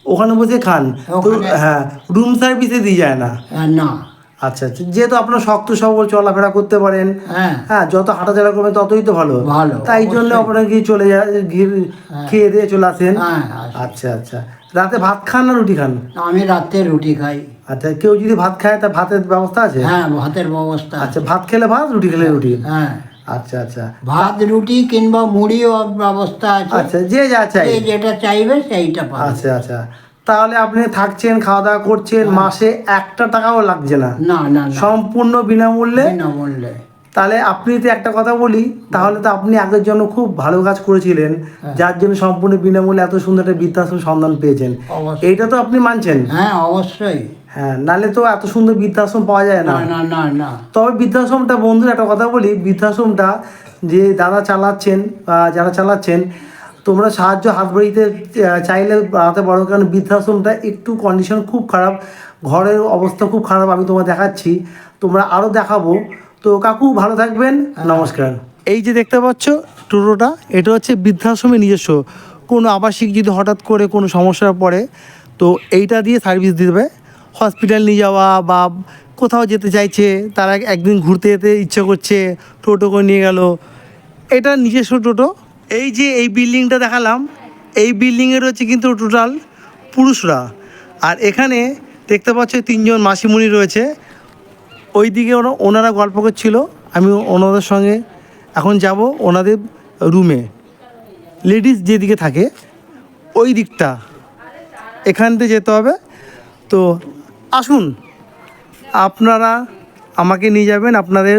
ওখানে বসে খান তো? ওখানে- হ্যাঁ, রুম সার্ভিসে দিয়ে যায় না? না। আচ্ছা আচ্ছা, যেহেতু আপনার শক্ত সবল চলাফেরা করতে পারেন, হ্যাঁ, হ্যাঁ, যত হাঁটাচলা করবেন ততই তো ভালো। ভালো, তাই জন্য অবশ্যই। আপনারা কি চলে হ্যাঁ। খেয়ে দিয়ে চলে আসেন? হ্যাঁ, আসি। আচ্ছা আচ্ছা, রাতে ভাত খান না রুটি খান? আমি রাতে রুটি খাই। আচ্ছা, কেউ যদি ভাত খায় তা ভাতের ব্যবস্থা আছে? হ্যাঁ, ভাতের ব্যবস্থা আছে। আচ্ছা, ভাত খেলে ভাত, রুটি খেলে রুটি? হ্যাঁ, আচ্ছা আচ্ছা ভাত, রুটি কিংবা মুড়িও ব্যবস্থা আছে। আচ্ছা, যে যা চাই। যে যেটা চাইবে সেইটা পাবে। আচ্ছা আচ্ছা, তাহলে আপনি থাকছেন, খাওয়া দাওয়া করছেন, মাসে 1 টাকাও লাগছে না, না না না, সম্পূর্ণ বিনামূল্যে। বিনামূল্যে। তাহলে আপনি তো একটা কথা বলি, তাহলে তো আপনি আগের জন্য খুব ভালো কাজ করেছিলেন, যার জন্য সম্পূর্ণ বিনামূল্যে এত সুন্দর একটা বৃদ্ধাশ্রম সন্ধান পেয়েছেন। অবশ্যই। এইটা তো আপনি মানছেন? হ্যাঁ অবশ্যই। হ্যাঁ, নাহলে তো এত সুন্দর বৃদ্ধাশ্রম পাওয়া যায় না। না না না না, তবে বৃদ্ধাশ্রমটা, বন্ধুর একটা কথা বলি, বৃদ্ধাশ্রমটা যে দাদা চালাচ্ছেন বা যারা চালাচ্ছেন, তোমরা সাহায্য হাত বাড়িতে চাইলে বাড়াতে পারো, কারণ বৃদ্ধাশ্রমটা একটু কন্ডিশন খুব খারাপ, ঘরের অবস্থা খুব খারাপ। আমি তোমার দেখাচ্ছি, তোমরা আরও দেখাবো। তো কাকু ভালো থাকবেন, নমস্কার। এই যে দেখতে পাচ্ছ টোটোটা, এটা হচ্ছে বৃদ্ধাশ্রমের নিজস্ব। কোনো আবাসিক যদি হঠাৎ করে কোনো সমস্যা পড়ে, তো এইটা দিয়ে সার্ভিস দেবে। হসপিটাল নিয়ে যাওয়া বা কোথাও যেতে চাইছে, তারা একদিন ঘুরতে যেতে ইচ্ছে করছে, টোটো করে নিয়ে গেল, এটা নিজস্ব টোটো। এই যে এই বিল্ডিংটা দেখালাম, এই বিল্ডিংয়ের হচ্ছে কিন্তু টোটাল পুরুষরা। আর এখানে দেখতে পাচ্ছ 3 জন মাসিমণি রয়েছে। ওই দিকে ওনারা গল্প করছিল, আমি ওনাদের সঙ্গে এখন যাব ওনাদের রুমে। লেডিস যেদিকে থাকে ওই দিকটা, এখান থেকে যেতে হবে। তো আসুন, আপনারা আমাকে নিয়ে যাবেন আপনাদের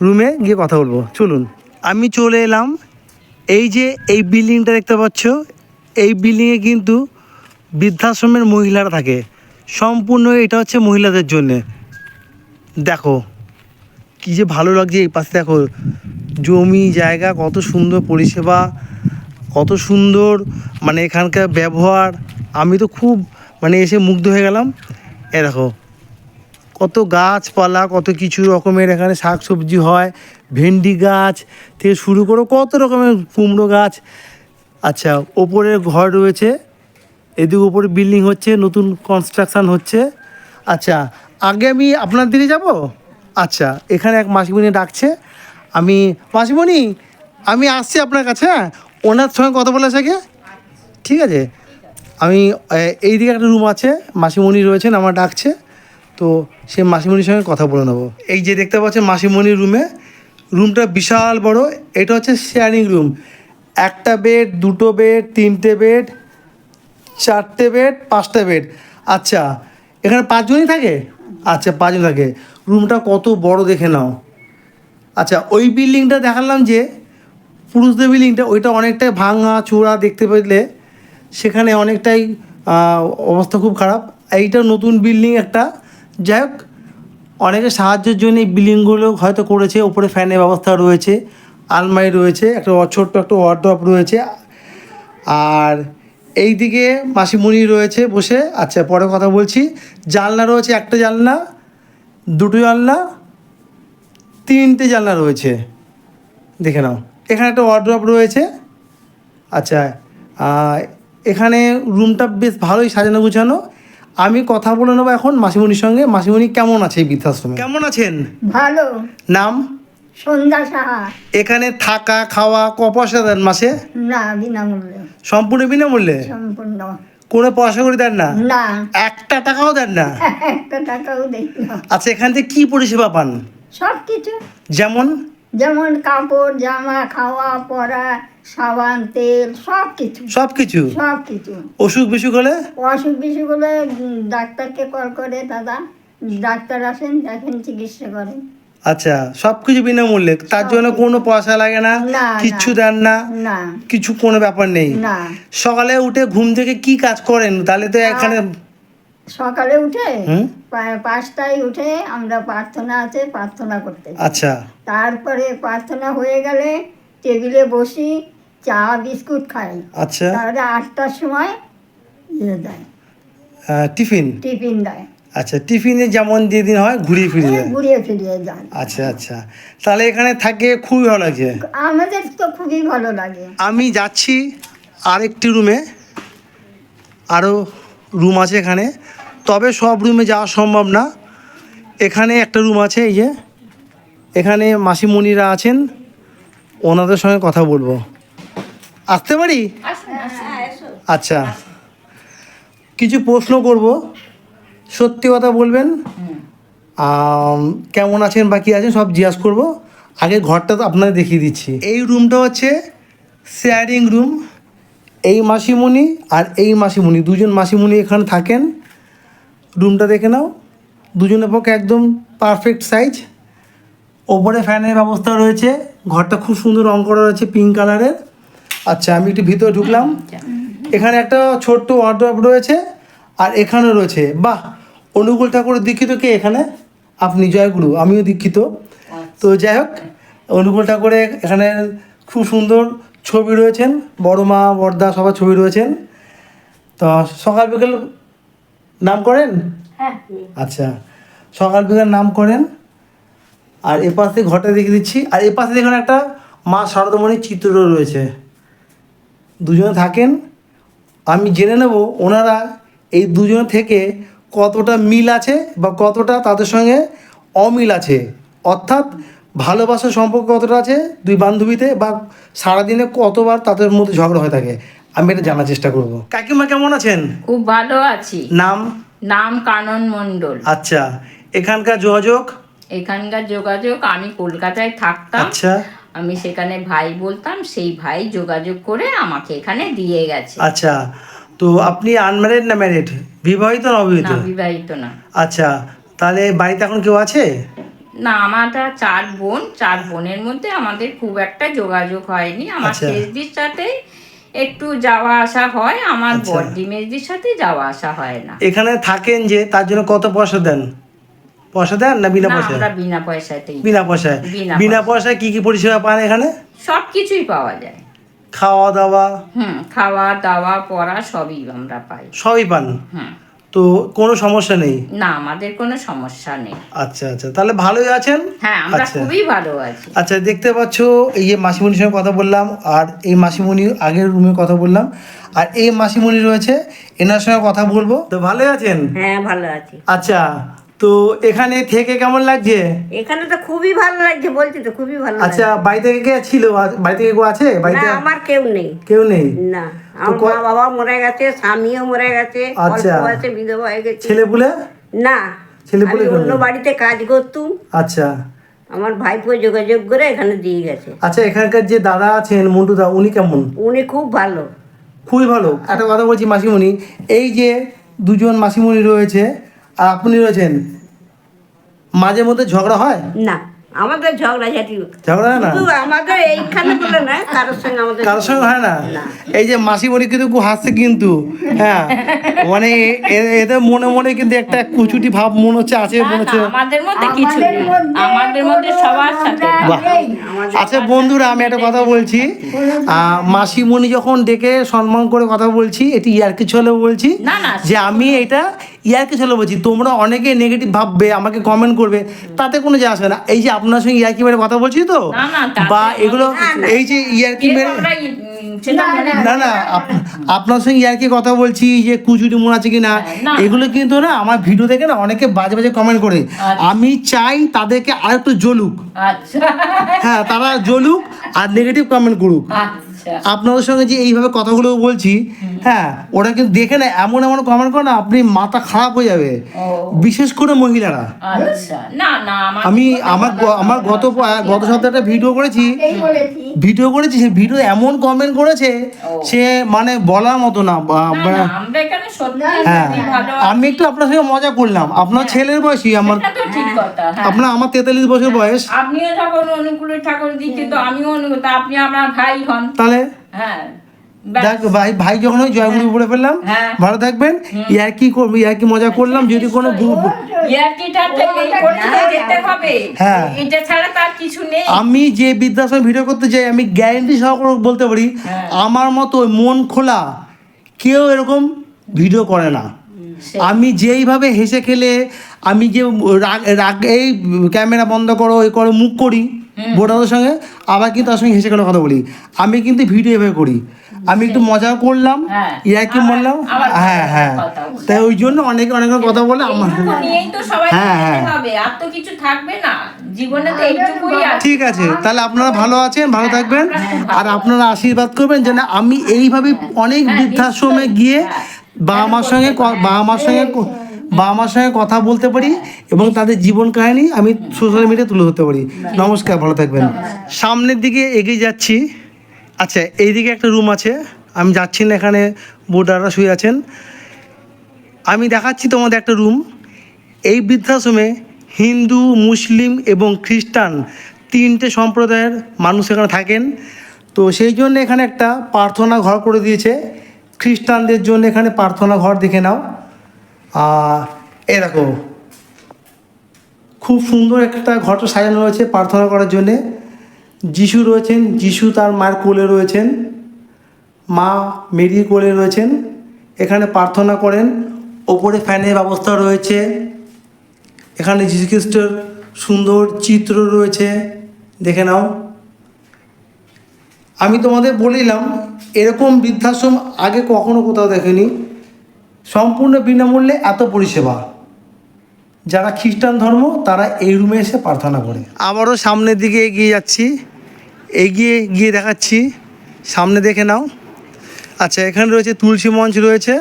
রুমে, গিয়ে কথা বলবো। চলুন, আমি চলে এলাম। এই যে এই বিল্ডিংটা দেখতে পাচ্ছ, এই বিল্ডিংয়ে কিন্তু বৃদ্ধাশ্রমের মহিলারা থাকে, সম্পূর্ণ এটা হচ্ছে মহিলাদের জন্যে। দেখো কী যে ভালো লাগছে, এই পাশে দেখো জমি জায়গা, কত সুন্দর পরিষেবা, কত সুন্দর মানে এখানকার ব্যবহার। আমি তো খুব মানে এসে মুগ্ধ হয়ে গেলাম। এ দেখো কত গাছপালা, কত কিছু রকমের এখানে শাক সবজি হয়, ভেন্ডি গাছ থেকে শুরু করে কত রকমের কুমড়ো গাছ। আচ্ছা, ওপরে ঘর রয়েছে, এদিকে ওপরে বিল্ডিং হচ্ছে, নতুন কনস্ট্রাকশান হচ্ছে। আচ্ছা, আগে আমি আপনার দিকে যাব। আচ্ছা, এখানে এক মাসিমণি ডাকছে, আমি মাসিমণি আমি আসছি আপনার কাছে, হ্যাঁ ওনার সঙ্গে কথা বলে আগে, ঠিক আছে? আমি এই দিকে একটা রুম আছে, মাসিমণি রয়েছেন, আমার ডাকছে, তো সে মাসিমণির সঙ্গে কথা বলে নেবো। এই যে দেখতে পাচ্ছেন মাসিমণির রুমটা বিশাল বড়। এটা হচ্ছে শেয়ারিং রুম, 1টা বেড, 2টো বেড, 3টে বেড, 4টে বেড, 5টে বেড। আচ্ছা, এখানে 5 জনই থাকে? আচ্ছা, 5 জন থাকে। রুমটা কত বড় দেখে নাও। আচ্ছা, ওই বিল্ডিংটা দেখালাম যে পুরুষদের বিল্ডিংটা, ওইটা অনেকটাই ভাঙা চূড়া দেখতে পেলে, সেখানে অনেকটাই অবস্থা খুব খারাপ। এইটা নতুন বিল্ডিং একটা, যাই হোক অনেকের সাহায্যের জন্য এই বিল্ডিংগুলো হয়তো করেছে। ওপরে ফ্যানের ব্যবস্থা রয়েছে, আলমারি রয়েছে, একটা ছোট্ট একটা ওয়ার্ড্রপ রয়েছে। আর এই দিকে মাসিমণি রয়েছে বসে। আচ্ছা, পরে কথা বলছি। জানলা রয়েছে, 1টা জানলা, 2টো জানলা, 3টে জানলা রয়েছে, দেখে নাও। এখানে একটা ওয়ার্ড্রপ রয়েছে। আচ্ছা, এখানে রুমটা বেশ ভালোই সাজানো গুছানো। আমি কথা বলে নেবো এখন মাসিমণির সঙ্গে। মাসিমণি কেমন আছে এই বৃদ্ধাশ্রমে? কেমন আছেন? ভালো। নাম? সন্ধ্যা সাহা। এখানে থাকা খাওয়া ক পয়সা দেন মাসে? না, বিনামূল্যে। সম্পূর্ণ বিনামূল্যে? সম্পূর্ণ। কোনো পয়সা করে দেন না? না, 1টা টাকাও দেন না? 1 টাকাও দেই না। আচ্ছা, এখান থেকে কী পরিষেবা পান? সব কিছু, যেমন? যেমন কাপড় জামা, খাওয়া পরা, সাবান তেল, সব কিছু। সব কিছু? সব কিছু। অসুখ বিসুখ হলে? অসুখ বিসুখ হলে ডাক্তারকে কল করে দাদা, ডাক্তার আসেন, দেখেন, চিকিৎসা করেন। আচ্ছা, সব কিছু বিনামূল্যে, তার জন্য কোনো পয়সা লাগে না? না, কিচ্ছু না। দেন না? না কিছু কোনো ব্যাপার নেই? না। সকালে উঠে ঘুম থেকে কি কাজ করেন তাহলে? তো এখানে সকালে উঠে হুম? 5টায় উঠে আমরা প্রার্থনা আছে, প্রার্থনা করতে যাই। আচ্ছা, তারপরে প্রার্থনা হয়ে গেলে টেবিলে বসি, চা বিস্কুট খাই। আচ্ছা, তাহলে 8টার সময় দেয়, টিফিন? টিফিন দেয়। আচ্ছা, টিফিনে যেমন যেদিন হয় ঘুরিয়ে ফিরে যায়? ঘুরিয়ে ফিরিয়ে যায়। আচ্ছা আচ্ছা, তাহলে এখানে থাকে খুবই ভালো লাগছে। আমাদের তো খুবই ভালো লাগে। আমি যাচ্ছি আরেকটি রুমে, আরও রুম আছে এখানে, তবে সব রুমে যাওয়া সম্ভব না। এখানে একটা রুম আছে, এই যে এখানে মাসিমণিরা আছেন, ওনাদের সঙ্গে কথা বলবো। আসতে পারি? আচ্ছা, কিছু প্রশ্ন করব, সত্যি কথা বলবেন, কেমন আছেন বা কী আছেন সব জিজ্ঞাসা করবো। আগে ঘরটা তো আপনাদের দেখিয়ে দিচ্ছি। এই রুমটা হচ্ছে শেয়ারিং রুম। এই মাসিমণি আর এই মাসিমণি, দুজন মাসিমণি এখানে থাকেন। রুমটা দেখে নাও, দুজনের পক্ষে একদম পারফেক্ট সাইজ। ওপরে ফ্যানের ব্যবস্থা রয়েছে, ঘরটা খুব সুন্দর রং করা রয়েছে পিঙ্ক কালারের। আচ্ছা, আমি একটু ভিতরে ঢুকলাম। এখানে একটা ছোট্ট ওয়ার্ডরোব রয়েছে, আর এখানে রয়েছে, বাহ, অনুকূল ঠাকুরের দীক্ষিত কে এখানে? আপনি? জয়গুরু, আমিও দীক্ষিত। তো যাই হোক, অনুকূল ঠাকুরের এখানে খুব সুন্দর ছবি রয়েছেন, বড় মা বড়দা সবার ছবি রয়েছেন। তো সকাল বিকেল নাম করেন? আচ্ছা, সকাল বিকেল নাম করেন। আর এ পাশে ঘরটা দেখে দিচ্ছি, আর এ পাশে দেখুন একটা মা শারদামণির চিত্র রয়েছে, দুজনে থাকেন। আমি জেনে নেব ওনারা এই দুজনে থেকে কতটা মিল আছে বা কতটা তাদের সঙ্গে অমিল আছে, অর্থাৎ ভালোবাসার সম্পর্ক কতটা আছে দুই বান্ধবীতে, বা সারাদিনে কতবার তাদের মধ্যে ঝগড়া হয়ে থাকে, আমি এটা জানার চেষ্টা করব। কাকিমা কেমন আছেন? খুব ভালো আছি। নাম? নাম কানন মণ্ডল। আচ্ছা, এখানকার যোগাযোগ? এখানকার যোগাযোগ, আমি কলকাতায় থাকতাম। আচ্ছা আমি সেখানে ভাই বলতাম, সেই ভাই যোগাযোগ করে আমাকে এখানে দিয়ে গেছে। আচ্ছা, তো আপনি আনম্যারিড না ম্যারিড? বিবাহিত না অবিবাহিত? না, বিবাহিত না। আচ্ছা, তাহলে বাড়িতে এখন কেউ আছে? না, আমরা 4 বোন, 4 বোনের মধ্যে আমাদের খুব একটা যোগাযোগ হয়নি। আমার আচ্ছা। শেষদির সাথে একটু যাওয়া আসা হয়, আমার আচ্ছা। বড়দি মেজদির সাথে যাওয়া আসা হয় না। এখানে থাকেন যে তার জন্য কত পয়সা দেন? পয়সা দেন না বিনা না, পয়সায়? আমরা বিনা পয়সাতেই। বিনা পয়সায়। বিনা বিনা পয়সায় কি কি পরিষেবা পান এখানে? সব কিছুই পাওয়া যায়। খাওয়া দাওয়া? খাওয়া দাওয়া পড়া সবই আমরা পাই। সবই পান? হুম। তো কোনো সমস্যা নেই? না, আমাদের কোনো সমস্যা নেই। আচ্ছা আচ্ছা, তাহলে ভালোই আছেন? হ্যাঁ, আমরা আচ্ছা। খুবই ভালো আছি। আচ্ছা, দেখতে পাচ্ছ এই যে মাসিমণির সঙ্গে কথা বললাম, আর এই মাসিমণি আগের রুমে কথা বললাম, আর এই মাসিমণি রয়েছে, এনার সঙ্গে কথা বলবো। তো ভালোই আছেন? হ্যাঁ, ভালো আছি। আচ্ছা, তো এখানে থেকে কেমন লাগছে? এখানে তো খুবই ভালো লাগছে, বলছি তো খুবই ভালো আচ্ছা, লাগছে। বাড়ি থেকে কে ছিল? বাড়ি থেকে কেউ আছে বাড়িতে? না, আমার কেউ নেই। কেউ নেই? না, আমার মা বাবা মরে গেছে, স্বামীও মরে গেছে, আচ্ছা। অল্প বয়সে বিধবা হয়ে গেছে। ছেলেপুলে? না, ছেলেপুলে আমি কেউ অন্য নেই? বাড়িতে কাজ করতুম, আচ্ছা আমার ভাইপো যোগাযোগ করে এখানে দিয়ে গেছে। আচ্ছা, এখানকার যে দাদা আছেন মন্টুদা, উনি কেমন? উনি খুব ভালো। খুবই ভালো। একটা কথা বলছি মাসিমণি, এই যে দুজন মাসিমণি রয়েছে আর আপনি রয়েছেন, মাঝে মধ্যে ঝগড়া হয়? না, আমাদের ঝগড়াঝাটি ঝগড়া হয় না? শুধু আমাদের এইখানে বলে না, কারোর সঙ্গে আমাদের কারোর সঙ্গে হয় না? না। এই যে মাসিমণি কিন্তু খুব হাসছে কিন্তু, হ্যাঁ, মানে এদের মনে মনে কিন্তু একটা কুচুটি ভাব মনে হচ্ছে আছে, মনে হচ্ছে। আমাদের মধ্যে কিছু নেই, আমাদের মধ্যে সবার সাথে। বাহ। আচ্ছা বন্ধুরা, আমি একটা কথা বলছি, মাসিমণি যখন ডেকে সম্মান করে কথা বলছি, এটি ইয়ার্কি ছলে বলছি, না, না, যে আমি এটা ইয়ার্কি ছলে বলছি। তোমরা অনেকে নেগেটিভ ভাববে, আমাকে কমেন্ট করবে, তাতে কোনো যায় আসে না। এই যে আপনার সঙ্গে ইয়ার্কি মেরে কথা বলছি তো, না, না, তাতে বা এগুলো, এই যে ইয়ার্কি মেরে, সেটা মনে না না, আপনার সঙ্গে ইয়ার্কি কথা বলছি যে কুচুটি মনে আছে কি না, না। এগুলো কিন্তু না আমার ভিডিও দেখে না অনেকে বাজে বাজে কমেন্ট করে। আমি চাই তাদেরকে আরেকটু জ্বলুক, আচ্ছা হ্যাঁ, তারা জ্বলুক আর নেগেটিভ কমেন্ট করুক। আচ্ছা, আপনাদের সঙ্গে যে এইভাবে কথাগুলো বলছি, হ্যাঁ, ওরা কিন্তু দেখে না এমন এমন কমেন্ট করে না, আপনি মাথা খারাপ হয়ে যাবে, বিশেষ করে মহিলারা। আচ্ছা, না না, আমি আমার গত সপ্তাহে একটা ভিডিও করেছি, সেই ভিডিও এমন কমেন্ট করেছে, সে মানে বলার মতো না। আমরা এখানে সত্যি হ্যাঁ, ভালো। আমি একটু আপনার সঙ্গে মজা করলাম। আপনার ছেলের বয়সী, আমার এটা তো ঠিক কথা। হ্যাঁ, আমার 43 বছর বয়স। আপনিও যখন অনুকূলের ঠাকুর দীক্ষিত, আমিও অনুকূল, আপনি আমার ভাই হন। তাহলে হ্যাঁ, দেখ ভাই যখন ওই জয়গুরু বলে ফেললাম, হ্যাঁ। ভালো থাকবেন। ইয়ার্কি করবো, ইয়ার্কি মজা করলাম, যদি কোনো ইয়ার্কিটা তো এই পরিচয়ে যেতে হবে। হ্যাঁ। এটা ছাড়া তার কিছু নেই। আমি যে বৃদ্ধাশ্রমে ভিডিও করতে যাই, আমি গ্যারেন্টি সহকারে বলতে পারি, আমার মতো মন খোলা কেউ এরকম ভিডিও করে না। আমি যেইভাবে হেসে খেলে, আমি যে রাগ এই ক্যামেরা বন্ধ করো, এই করো মুখ করি বোটাদের সঙ্গে, আবার কিন্তু তার সঙ্গে হেসে খেলে কথা বলি। আমি কিন্তু ভিডিও এভাবে করি, আমি একটু মজা করলাম, ইয়ার্কি বললাম, হ্যাঁ হ্যাঁ, তাই ওই জন্য অনেকে অনেক কথা বলে আমার। নিয়েই তো সবাই হ্যাঁ, হ্যাঁ। যেতে হবে, আর তো কিছু থাকবে না জীবনে, তো এইটুকুই আছে। ঠিক আছে, তাহলে আপনারা ভালো আছেন, ভালো থাকবেন, আর আপনারা আশীর্বাদ করবেন যেন আমি এইভাবে অনেক বৃদ্ধাশ্রমে গিয়ে বাবা মার সঙ্গে কথা বলতে পারি, এবং তাদের জীবন কাহিনী আমি সোশ্যাল মিডিয়ায় তুলে ধরতে পারি। নমস্কার, ভালো থাকবেন। সামনের দিকে এগিয়ে যাচ্ছি। আচ্ছা, এইদিকে একটা রুম আছে, আমি যাচ্ছি না, এখানে বোর্ডাররা শুয়ে আছেন। আমি দেখাচ্ছি তোমাদের একটা রুম। এই বৃদ্ধাশ্রমে হিন্দু, মুসলিম এবং খ্রিস্টান 3টে সম্প্রদায়ের মানুষ এখানে থাকেন। তো সেই জন্য এখানে একটা প্রার্থনা ঘর করে দিয়েছে খ্রিস্টানদের জন্য। এখানে প্রার্থনা ঘর দেখে নাও। এরকম খুব সুন্দর একটা ঘরটা সাজানো রয়েছে প্রার্থনা করার জন্যে। যিশু রয়েছেন, যিশু তার মায়ের কোলে রয়েছেন, মা মেরির কোলে রয়েছেন, এখানে প্রার্থনা করেন। ওপরে ফ্যানের ব্যবস্থা রয়েছে। এখানে যীশুখ্রিস্টের সুন্দর চিত্র রয়েছে, দেখে নাও। আমি তোমাদের বলিলাম এরকম বৃদ্ধাশ্রম আগে কখনো কোথাও দেখিনি। সম্পূর্ণ বিনামূল্যে এত পরিষেবা। যারা খ্রিস্টান ধর্ম তারা এই রুমে এসে প্রার্থনা করে। আবারও সামনের দিকে এগিয়ে যাচ্ছি, এগিয়ে গিয়ে দেখাচ্ছি, সামনে দেখে নাও। আচ্ছা, এখানে রয়েছে তুলসী মঞ্চ রয়েছে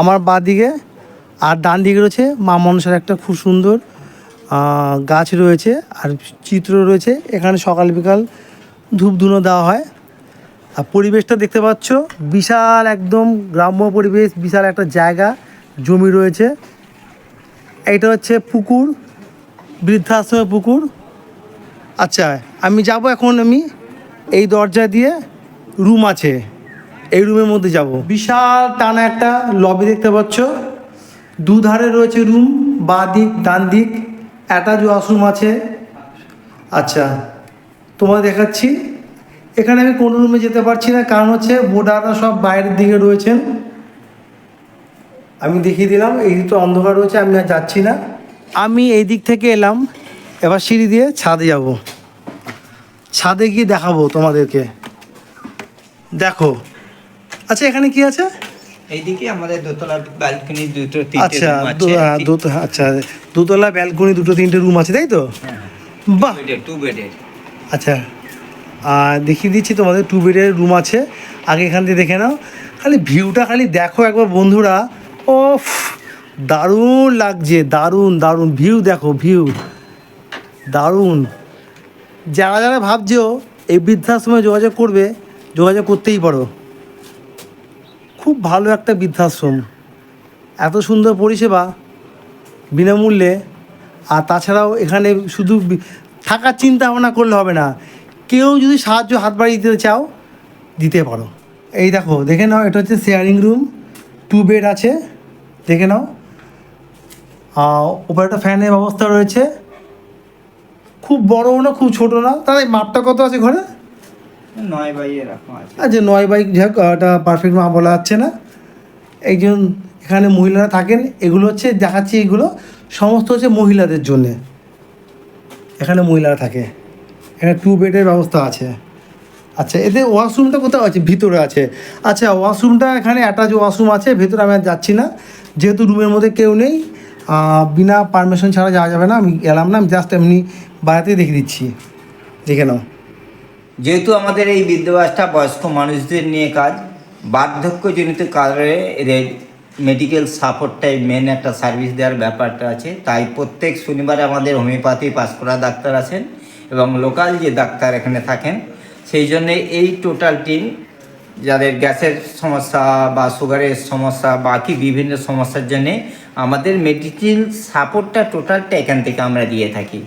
আমার বাঁ দিকে, আর ডান দিকে রয়েছে মা মনসার একটা খুব সুন্দর গাছ রয়েছে আর চিত্র রয়েছে। এখানে সকাল বিকাল ধূপ ধুনো দেওয়া হয়। আর পরিবেশটা দেখতে পাচ্ছ, বিশাল একদম গ্রাম্য পরিবেশ, বিশাল একটা জায়গা জমি রয়েছে। এইটা হচ্ছে পুকুর, বৃদ্ধাশ্রমের পুকুর। আচ্ছা, আমি যাব এখন। আমি এই দরজা দিয়ে রুম আছে, এই রুমের মধ্যে যাব। বিশাল টানা একটা লবি দেখতে পাচ্ছ, দুধারে রয়েছে রুম, বাঁ দিক ডান দিক অ্যাটাচ ওয়াশরুম আছে। আচ্ছা, তোমায় দেখাচ্ছি। এখানে আমি কোনো রুমে যেতে পারছি না, কারণ হচ্ছে বোর্ডাররা সব বাইরের দিকে রয়েছেন। আমি দেখিয়ে দিলাম, এই তো অন্ধকার রয়েছে, আমি আর যাচ্ছি না। আমি এই দিক থেকে এলাম, এবার সিঁড়ি দিয়ে ছাদে যাব। ছাদে গিয়ে দেখাবো তোমাদেরকে। দেখো, আচ্ছা এখানে কি আছে? এইদিকে আমাদের দোতলা ব্যালকনি দুটো আচ্ছা, আচ্ছা, দোতলা ব্যালকনি দুটো তিনটে রুম আছে, তাই তো? বাহ, 2 বেডের। আচ্ছা, দেখিয়ে দিচ্ছি তোমাদের 2 বেডের রুম আছে। আগে এখান থেকে দেখে নাও, খালি ভিউটা খালি দেখো একবার বন্ধুরা। ও দারুণ লাগছে, দারুণ দারুণ ভিউ, দেখো ভিউ দারুণ। যারা যারা ভাবছো এই বৃদ্ধাশ্রমে যোগাযোগ করবে, যোগাযোগ করতেই পারো। খুব ভালো একটা বৃদ্ধাশ্রম, এত সুন্দর পরিষেবা বিনামূল্যে। আর তাছাড়াও এখানে শুধু থাকার চিন্তা ভাবনা করলে হবে না, কেউ যদি সাহায্য হাত বাড়িয়ে দিতে চাও দিতে পারো। এই দেখো, দেখে নাও, এটা হচ্ছে শেয়ারিং রুম, 2 বেড আছে, দেখে নাও। ওপরে একটা ফ্যানের ব্যবস্থা রয়েছে। খুব বড়ও না খুব ছোটো না। তাহলে মাপটা কত আছে ঘরে? 9 বাই এরকম আছে। আচ্ছা, 9 বাই, যাক ওটা পারফেক্ট মাপ বলা যাচ্ছে না। একজন এখানে মহিলারা থাকেন। এগুলো হচ্ছে দেখাচ্ছি, এগুলো সমস্ত হচ্ছে মহিলাদের জন্যে। এখানে মহিলারা থাকে। এখানে 2 বেডের ব্যবস্থা আছে। আচ্ছা, এদের ওয়াশরুমটা কোথাও আছে? ভিতরে আছে। আচ্ছা, ওয়াশরুমটা এখানে অ্যাটাচ ওয়াশরুম আছে, ভেতরে আমি আর যাচ্ছি না, যেহেতু রুমের মধ্যে কেউ নেই। বিনা পারমিশন ছাড়া যাওয়া যাবে না, আমি এলাম না, আমি জাস্ট এমনি বাইরেতেই দেখে দিচ্ছি, দেখে নাও। যেহেতু আমাদের এই বৃদ্ধাশ্রমটা বয়স্ক মানুষদের নিয়ে কাজ, বার্ধক্যজনিত কারণে এদের মেডিকেল সাপোর্টটাই মেন একটা সার্ভিস দেওয়ার ব্যাপারটা আছে। তাই প্রত্যেক শনিবারে আমাদের হোমিওপ্যাথি পাস করা ডাক্তার আছেন এবং লোকাল যে ডাক্তার এখানে থাকেন। সেই জন্যে এই টোটাল টিম যাদের গ্যাসের সমস্যা বা সুগারের সমস্যা বাকি বিভিন্ন সমস্যার জন্যে আমাদের মেডিকেল সাপোর্টটা টোটালটা এখান থেকে আমরা দিয়ে থাকি।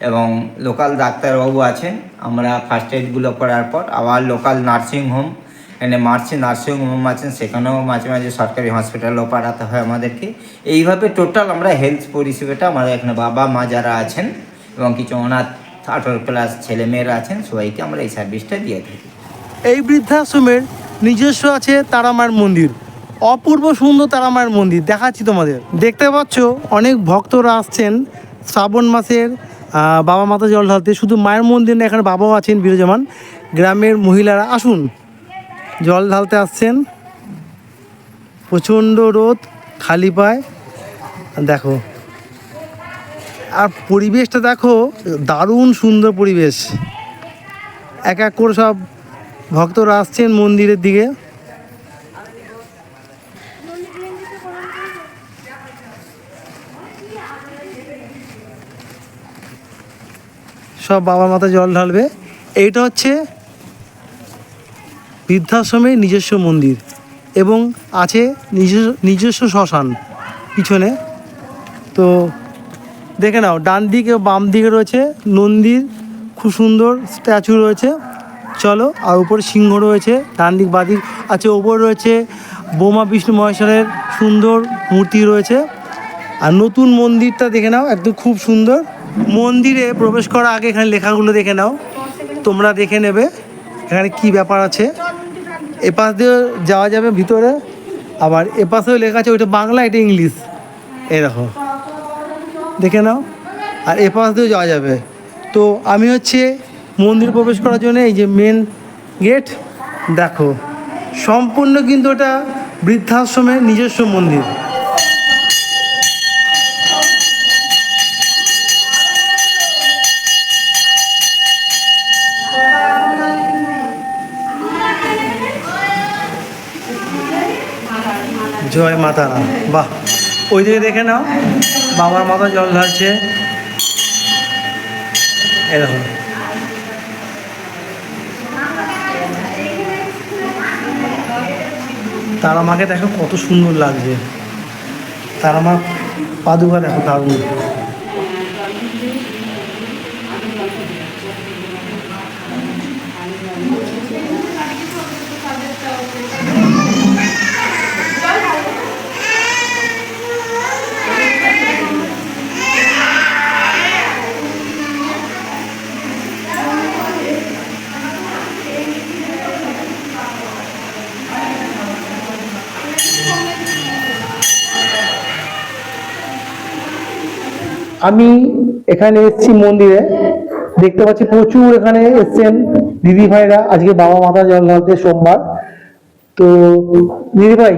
এবং লোকাল ডাক্তারবাবু আছেন, আমরা ফার্স্ট এডগুলো করার পর আবার লোকাল নার্সিংহোম, এখানে নার্সিংহোম আছেন, সেখানেও মাঝে মাঝে সরকারি হসপিটালও পাঠাতে হয় আমাদেরকে। এইভাবে টোটাল আমরা হেলথ পরিষেবাটা আমাদের এখানে বাবা মা যারা আছেন এবং কিছু অনাথ 18+ ছেলেমেয়েরা আছেন, সবাইকে আমরা এই সার্ভিসটা দিয়ে থাকি। এই বৃদ্ধাশ্রমের নিজস্ব আছে তারামায়ের মন্দির, অপূর্ব সুন্দর তারামায়ের মন্দির, দেখাচ্ছি তোমাদের। দেখতে পাচ্ছ অনেক ভক্তরা আসছেন শ্রাবণ মাসের বাবা মাতা জল ঢালতে। শুধু মায়ের মন্দির না, এখানে বাবাও আছেন বিরাজমান। গ্রামের মহিলারা আসুন, জল ঢালতে আসছেন। প্রচণ্ড রোদ, খালি পায়, দেখো। আর পরিবেশটা দেখো, দারুণ সুন্দর পরিবেশ। এক এক করে সব ভক্তরা আসছেন মন্দিরের দিকে। সব বাবার মাথায় জল ঢালবে। এইটা হচ্ছে বৃদ্ধাশ্রমের নিজস্ব মন্দির এবং আছে নিজস্ব শ্মশান পিছনে। তো দেখে নাও, ডান দিকে ও বাম দিকে রয়েছে নন্দীর খুব সুন্দর স্ট্যাচু রয়েছে। চলো, আর উপরে সিংহ রয়েছে ডান দিক বাঁ দিক আছে। ওপরে রয়েছে বোমা বিষ্ণু মহেশ্বরের সুন্দর মূর্তি রয়েছে। আর নতুন মন্দিরটা দেখে নাও, একদম খুব সুন্দর। মন্দিরে প্রবেশ করার আগে এখানে লেখাগুলো দেখে নাও, তোমরা দেখে নেবে এখানে কি ব্যাপার আছে। এপাশ দিয়ে যাওয়া যাবে ভিতরে, আবার এপাশেও লেখা আছে, ওইটা বাংলা এটা ইংলিশ, এই দেখো দেখে নাও। আর এপাশ দিয়েও যাওয়া যাবে। তো আমি হচ্ছে মন্দির প্রবেশ করার জন্য এই যে মেন গেট, দেখো সম্পূর্ণ কিন্তু এটা বৃদ্ধাশ্রমের নিজস্ব মন্দির। জয় মাতা রাম। বাহ, ওই দিকে দেখে নাও, বাবার মাথা জল ঢালছে, এরকম। তারা মাকে দেখো কত সুন্দর লাগছে, তারা মা পাদুকা দেখো দারুণ। আমি এখানে এসেছি মন্দিরে, দেখতে পাচ্ছি প্রচুর এখানে এসছেন দিদি ভাইরা আজকে বাবা মাতা জল ঢালতে সোমবার। তো দিদি ভাই,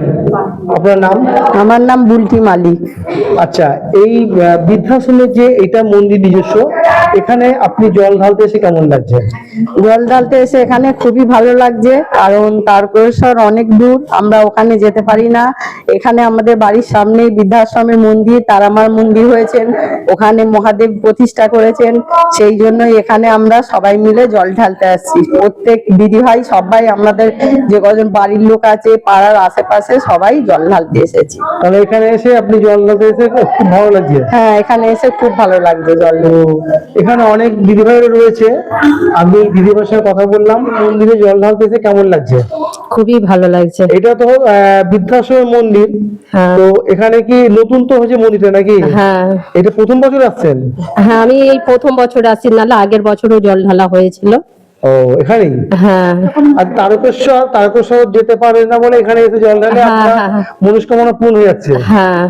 আপনার নাম? আমার নাম বুলটি মালিক। আচ্ছা, এই বৃদ্ধাশ্রমের যে এটা মন্দির নিজস্ব, এখানে আপনি জল ঢালতে এসে কেমন লাগছে? জল ঢালতে এসে এখানে খুবই ভালো লাগছে, কারণ তারকেশ্বর অনেক দূর, আমরা ওখানে যেতে পারি না। এখানে আমাদের বাড়ির সামনেই বৃদ্ধাশ্রমের মন্দির, তারামার মন্দির হয়েছেন, ওখানে মহাদেব প্রতিষ্ঠা করেছেন, সেই জন্যই এখানে আমরা সবাই মিলে জল ঢালতে আসছি। প্রত্যেক দিদি ভাই সবাই আমাদের যে কজন বাড়ির লোক আছে, পাড়ার আশেপাশে সবাই জল ঢালতে এসেছি। তাহলে এখানে এসে আপনি জল ঢালতে এসে খুব ভালো লাগছে? হ্যাঁ, এখানে এসে খুব ভালো লাগছে জল তো এখানে অনেক দিদিভাইরা রয়েছে, আমি দিদিভাইয়ের সঙ্গে কথা বললাম, মন্দিরে জল ঢালতে এসে কেমন লাগছে? খুবই ভালো লাগছে। এটা তো বৃদ্ধাশ্রমের মন্দির, হ্যাঁ। তো এখানে কি নতুন তো হয়েছে মন্দিরটা নাকি? হ্যাঁ এটা প্রথম বছর আসছেন? হ্যাঁ, আমি এই প্রথম বছর আসছি, নাহলে আগের বছরও জল ঢালা হয়েছিল। ও, এখানেই? হ্যাঁ। আর তারকেশ্বর যেতে পারে না বলে এখানে এসে জল ঢালে আপনার মনস্কামনা পূর্ণ হয়ে যাচ্ছে? হ্যাঁ,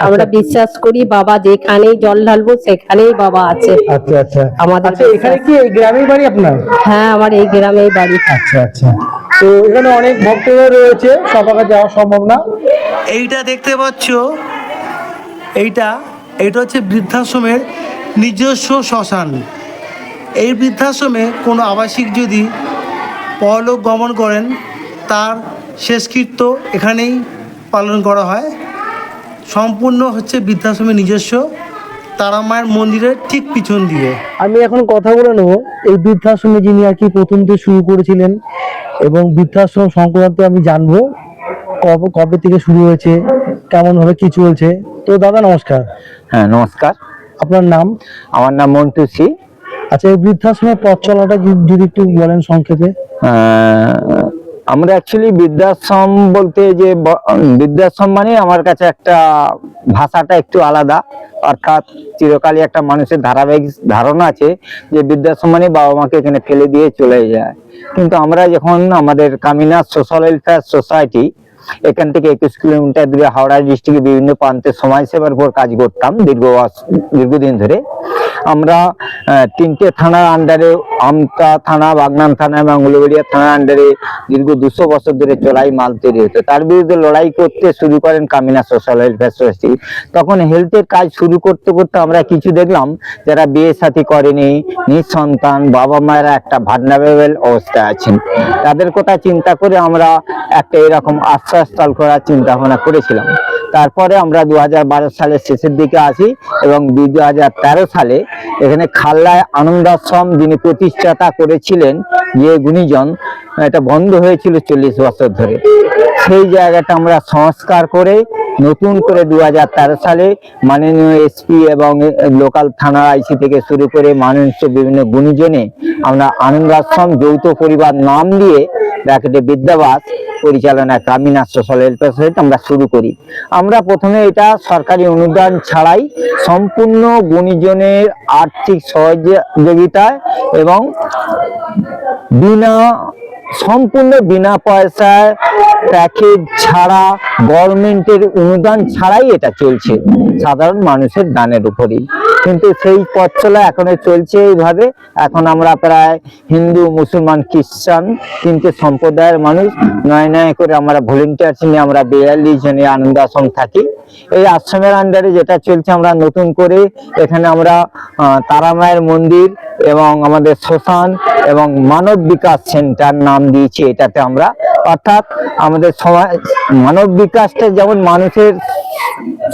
আমরা বিশ্বাস করি বাবা যেখানেই জল ঢালবো সেখানেই বাবা আছে। আচ্ছা আচ্ছা। আমাদের আচ্ছা, এখানে কি এই গ্রামেই বাড়ি আপনার? হ্যাঁ, আমার এই গ্রামেই বাড়ি। আচ্ছা আচ্ছা। তো এখানে অনেক ভক্তরা রয়েছে, সবাইকে যাওয়া সম্ভব না। এইটা দেখতে পাচ্ছ, এইটা হচ্ছে বৃদ্ধাশ্রমের নিজস্ব শ্মশান। এই বৃদ্ধাশ্রমে কোনো আবাসিক যদি পরলোক গমন করেন, তার শেষকৃত্য এখানেই পালন করা হয়। সম্পূর্ণ হচ্ছে বৃদ্ধাশ্রমের নিজস্ব, তারা মায়ের মন্দিরের ঠিক পিছন দিয়ে। আমি এখন কথা বলে নেবো এই বৃদ্ধাশ্রমে যিনি আর কি প্রথম থেকে শুরু করেছিলেন, এবং বৃদ্ধাশ্রম সংক্রান্ত আমি জানবো কবে থেকে শুরু হয়েছে, কেমন ভাবে কি চলছে। তো দাদা নমস্কার। হ্যাঁ নমস্কার। আপনার নাম? আমার নাম মন্টু সি। আচ্ছা, এই বৃদ্ধাশ্রমের পথ চলাটা যদি একটু বলেন সংক্ষেপে। আমরা অ্যাকচুয়ালি বৃদ্ধাশ্রম বলতে যে বৃদ্ধাশ্রম মানে আমার কাছে একটা ভাষাটা একটু আলাদা, অর্থাৎ চিরকালই একটা মানুষের ধারাবাহিক ধারণা আছে যে বৃদ্ধাশ্রম মানে বাবা মাকে এখানে ফেলে দিয়ে চলে যায়। কিন্তু আমরা যখন আমাদের কামিনাস সোশ্যাল ওয়েলফেয়ার সোসাইটি এখান থেকে 21 কিলোমিটার দূরে হাওড়া ডিস্ট্রিক্টে বিভিন্ন প্রান্তে সমাজসেবার উপর কাজ করতাম দীর্ঘদিন ধরে। আমরা 3টে থানার আন্ডারে, আমতা থানা, বাগনান থানা এবং উলুবেড়িয়া থানার আন্ডারে দীর্ঘ 200 বছর ধরে চড়াই মাল তৈরি হতো। তার বিরুদ্ধে লড়াই করতে শুরু করেন কামিনা সোশ্যাল ওয়েলফেয়ার সোসাইটি। তখন হেলথের কাজ শুরু করতে করতে আমরা কিছু দেখলাম যারা বিয়ে সাথী করেনি, নিঃসন্তান, বাবা মায়েরা একটা ভার্নারেবল অবস্থায় আছেন। তাদের কথা চিন্তা করে আমরা একটা এরকম আশ্রয়স্থল করার চিন্তা ভাবনা করেছিলাম। তারপরে আমরা 2012 সালের শেষের দিকে আসি এবং 2013 সালে এখানে খাল্লায় আনন্দাশ্রম যিনি প্রতিষ্ঠাতা করেছিলেন, যে গুণীজন এটা বন্ধ হয়েছিল 40 বছর ধরে। সেই জায়গাটা আমরা সংস্কার করে নতুন করে 2013 সালে মাননীয় এসপি এবং লোকাল থানা আইসি থেকে শুরু করে মাননীয় বিভিন্ন গুণীজনে আমরা আনন্দ আশ্রম যৌথ পরিবার নাম দিয়ে ব্র্যাকেটে বিদ্যাবাস পরিচালনা গ্রামীণ সোশ্যাল ওয়েলফেয়ার সোসাইটি আমরা শুরু করি। আমরা প্রথমে এটা সরকারি অনুদান ছাড়াই সম্পূর্ণ গুণীজনের আর্থিক সহযোগিতায় এবং সম্পূর্ণ বিনা পয়সায় প্যাকেজ ছাড়া গভর্নমেন্টের অনুদান ছাড়াই এটা চলছে, সাধারণ মানুষের দানের উপরই। কিন্তু সেই পথ চলা এখনো চলছে এইভাবে। এখন আমরা প্রায় হিন্দু, মুসলমান, খ্রিস্টান 3টে সম্প্রদায়ের মানুষ নয় নয় করে আমরা ভলেন্টিয়ার্স নিয়ে আমরা 42 জনে আনন্দ আশ্রম থাকি। এই আশ্রমের আন্ডারে যেটা চলছে, আমরা নতুন করে এখানে আমরা তারামায়ের মন্দির এবং আমাদের শ্মশান এবং মানব বিকাশ সেন্টার নাম দিয়েছি এটাতে আমরা। অর্থাৎ আমাদের মানব বিকাশটা যেমন মানুষের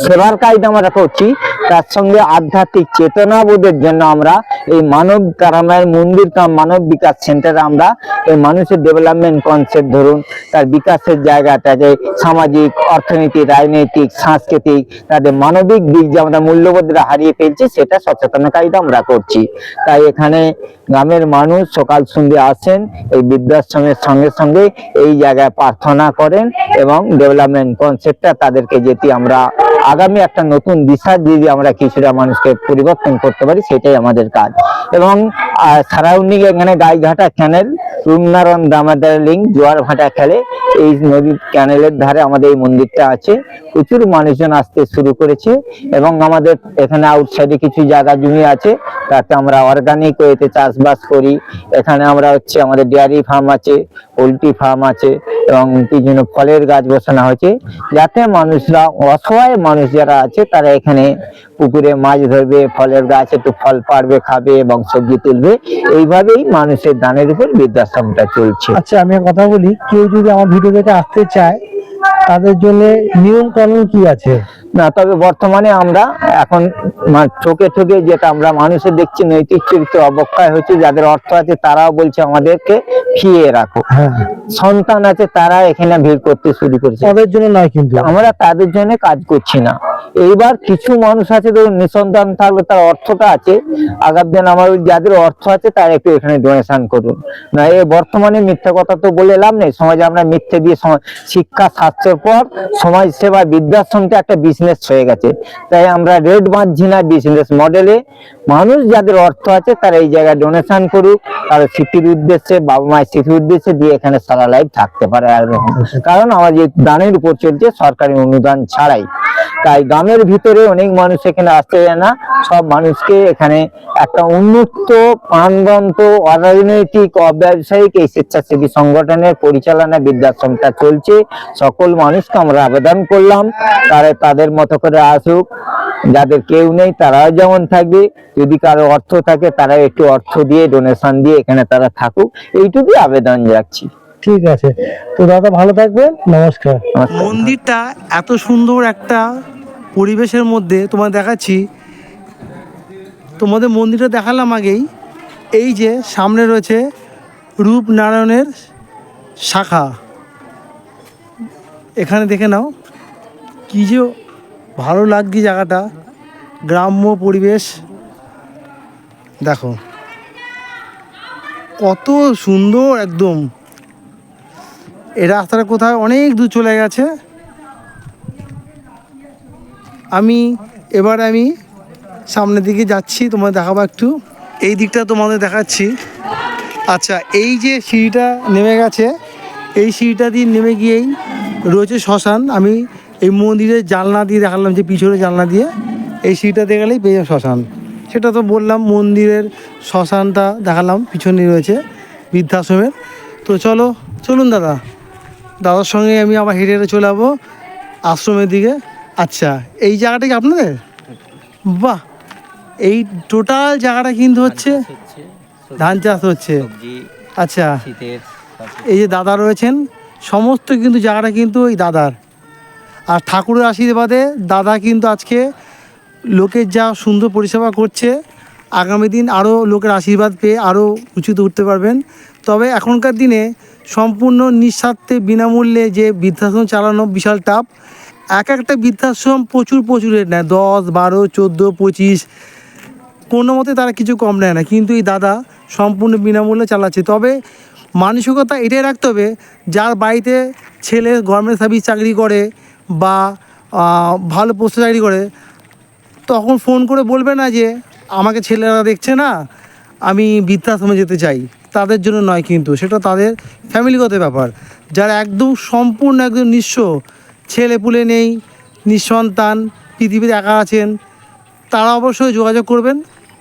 সেবার কাজ আমরা করছি, তার সঙ্গে আধ্যাত্মিক চেতনাবোধের জন্য আমরা এই মানব তারামায়ের মন্দির মানব বিকাশ সেন্টারে আমরা এই মানুষের ডেভেলপমেন্ট কনসেপ্ট, ধরুন তার বিকাশের জায়গাটা যে সামাজিক, অর্থনৈতিক, রাজনৈতিক, সাংস্কৃতিক, তাদের মানবিক দিক যে আমরা মূল্যবোধরা হারিয়ে ফেলছি সেটা সচেতনকারীটা আমরা করছি। তাই এখানে গ্রামের মানুষ সকাল সন্ধ্যে আসেন, এই বৃদ্ধাশ্রমের সঙ্গে সঙ্গে এই জায়গায় প্রার্থনা করেন এবং ডেভেলপমেন্ট কনসেপ্টটা তাদেরকে যেটি আমরা আগামী একটা নতুন দিশা যদি আমরা কিছুটা মানুষকে পরিবর্তন করতে পারি, সেটাই আমাদের কাজ। এবং সারাউন্ডিং এখানে গাইঘাটা ক্যানেল, রূপনারায়ণ দামোদর লিঙ্ক, জোয়ার ভাটা খেলে এই নদীর ক্যানেলের ধারে আমাদের এই মন্দিরটা আছে। প্রচুর মানুষজন আসতে শুরু করেছে এবং আমাদের এখানে আউটসাইডে কিছু জায়গা জমি আছে, তাতে আমরা অর্গানিক ওয়েতে চাষবাস করি। এখানে আমরা আমাদের ডেয়ারি ফার্ম আছে, পোলট্রি ফার্ম আছে এবং বিভিন্ন ফলের গাছ বসানো হয়েছে, যাতে মানুষরা, অসহায় মানুষ যারা আছে তারা এখানে পুকুরে মাছ ধরবে, ফলের গাছ একটু ফল পাড়বে, খাবে এবং সবজি তুলবে। এইভাবেই মানুষের দানের উপর বৃদ্ধাশ্রমটা চলছে। আচ্ছা, আমি একটা কথা বলি, কেউ যদি আমার ভিডিও দেখে আসতে চায় তাদের জন্য নিয়ম কানুন কি আছে? না, তবে বর্তমানে আমরা এখন ঠকে ঠকে যেটা আমরা মানুষের দেখছি নৈতিক চরিত্র অবক্ষয় হচ্ছে, যাদের অর্থ আছে তারাও বলছে আমাদেরকে ফিরিয়ে রাখো, সন্তান আছে তারা এখানে ভিড় করতে শুরু করেছে। তাদের জন্য নয়, কিন্তু আমরা তাদের জন্য কাজ করছি না। এইবার কিছু মানুষ আছে ধরুন নিঃসন্তান থাকলে তার অর্থটা আছে, আগামী দিন আমার যাদের অর্থ আছে তারা একটু এখানে ডোনেশন করুন। না, এই বর্তমানে মিথ্যা কথা তো বলে লাভ নেই, সমাজে আমরা মিথ্যে দিয়ে শিক্ষা, স্বাস্থ্যের পর সমাজ সেবা, বৃদ্ধাশ্রমটা একটা বিজনেস হয়ে গেছে। তাই আমরা রেট বাঁধছি না, বিজনেস মডেলে মানুষ যাদের অর্থ আছে তারা এই জায়গায় ডোনেশন করুক, তারা স্মৃতির উদ্দেশ্যে, বাবা মায়ের স্মৃতির উদ্দেশ্যে দিয়ে এখানে সারা লাইফ থাকতে পারে। কারণ আমাদের দানের উপর চলছে সরকারি অনুদান ছাড়াই। তাই গ্রামের ভিতরে অনেক মানুষ এখানে আসতে যায় না, সব মানুষকে এখানে একটা উন্মুক্ত, প্রাণবন্ত, অরাজনৈতিক, অব্যবসায়িক এই স্বেচ্ছাসেবী সংগঠনের পরিচালনায় বৃদ্ধাশ্রমটা চলছে। সকল মানুষকে আমরা আবেদন করলাম তারা তাদের মতো করে আসুক, যাদের কেউ নেই তারাও যেমন থাকবে, যদি কারো অর্থ থাকে তারা একটু অর্থ দিয়ে, ডোনেশন দিয়ে এখানে তারা থাকুক, এইটুকুই আবেদন রাখছি। ঠিক আছে, তো দাদা ভালো থাকবেন, নমস্কার। মন্দিরটা এত সুন্দর একটা পরিবেশের মধ্যে তোমার দেখাচ্ছি, তোমাদের মন্দিরটা দেখালাম আগেই। এই যে সামনে রয়েছে রূপনারায়ণের শাখা, এখানে দেখে নাও কি যে ভালো লাগছে জায়গাটা, গ্রাম্য পরিবেশ দেখো কত সুন্দর একদম। এই রাস্তাটা কোথায় অনেক দূর চলে গেছে। আমি সামনের দিকে যাচ্ছি, তোমাদের দেখাবো একটু, এই দিকটা তোমাদের দেখাচ্ছি। আচ্ছা, এই যে সিঁড়িটা নেমে গেছে, এই সিঁড়িটা দিয়ে নেমে গিয়েই রয়েছে শ্মশান। আমি এই মন্দিরের জানলা দিয়ে দেখালাম, যে পিছনে জানলা দিয়ে এই সিঁড়িটা দিয়ে গেলেই পেয়ে যাবে শ্মশান। সেটা তো বললাম, মন্দিরের শ্মশানটা দেখালাম, পিছনে রয়েছে বৃদ্ধাশ্রমের। তো চলুন দাদার সঙ্গে আমি আবার হেঁটে হেঁটে চলে যাবো আশ্রমের দিকে। আচ্ছা, এই জায়গাটা কি আপনাদের? বাহ, এই টোটাল জায়গাটা কিন্তু হচ্ছে ধান চাষ হচ্ছে। আচ্ছা, এই যে দাদা রয়েছেন, সমস্ত কিন্তু জায়গাটা কিন্তু ওই দাদার। আর ঠাকুরের আশীর্বাদে দাদা কিন্তু আজকে লোকের যা সুন্দর পরিষেবা করছে, আগামী দিন আরও লোকের আশীর্বাদ পেয়ে আরও উঁচুতে উঠতে পারবেন। তবে এখনকার দিনে সম্পূর্ণ নিঃস্বার্থে বিনামূল্যে যে বৃদ্ধাশ্রম চালানো বিশাল টাফ। একটা বৃদ্ধাশ্রম প্রচুর রেট নেয়, 10, 12, 14, 25, কোনো মতে তারা কিছু কম নেয় না। কিন্তু এই দাদা সম্পূর্ণ বিনামূল্যে চালাচ্ছে। তবে মানসিকতা এটাই রাখতে হবে, যার বাড়িতে ছেলে গভর্নমেন্ট সার্ভিস চাকরি করে বা ভালো পোস্টে চাকরি করে, তখন ফোন করে বলবে না যে আমাকে ছেলেরা দেখছে না, আমি বৃদ্ধাশ্রমে যেতে চাই। তাদের জন্য নয়, কিন্তু সেটা তাদের ফ্যামিলিগত ব্যাপার। যারা একদম সম্পূর্ণ একদম নিঃস্ব, ছেলেপুলে নেই, নিঃসন্তান, পৃথিবীতে একা আছেন, তারা অবশ্যই যোগাযোগ করবেন।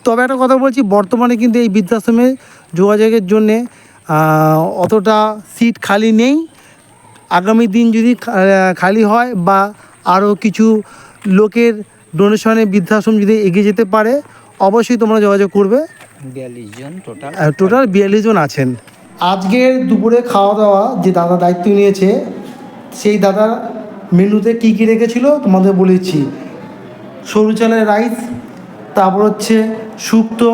তবে একটা কথা বলছি, বর্তমানে কিন্তু এই বৃদ্ধাশ্রমে যোগাযোগের জন্যে অতটা সিট খালি নেই। আগামী দিন যদি খালি হয় বা আরও কিছু লোকের ডোনেশনে বৃদ্ধাশ্রম যদি এগিয়ে যেতে পারে, অবশ্যই তোমরা যোগাযোগ করবে। 42 জন টোটাল। টোটাল 42 জন আছেন। আজকের দুপুরে খাওয়া দাওয়া যে দাদা দায়িত্ব নিয়েছে, সেই দাদার মেনুতে কী কী রেখেছিল তোমাদের বলেছি। সরু চালের রাইস, তারপর হচ্ছে শুক্তো,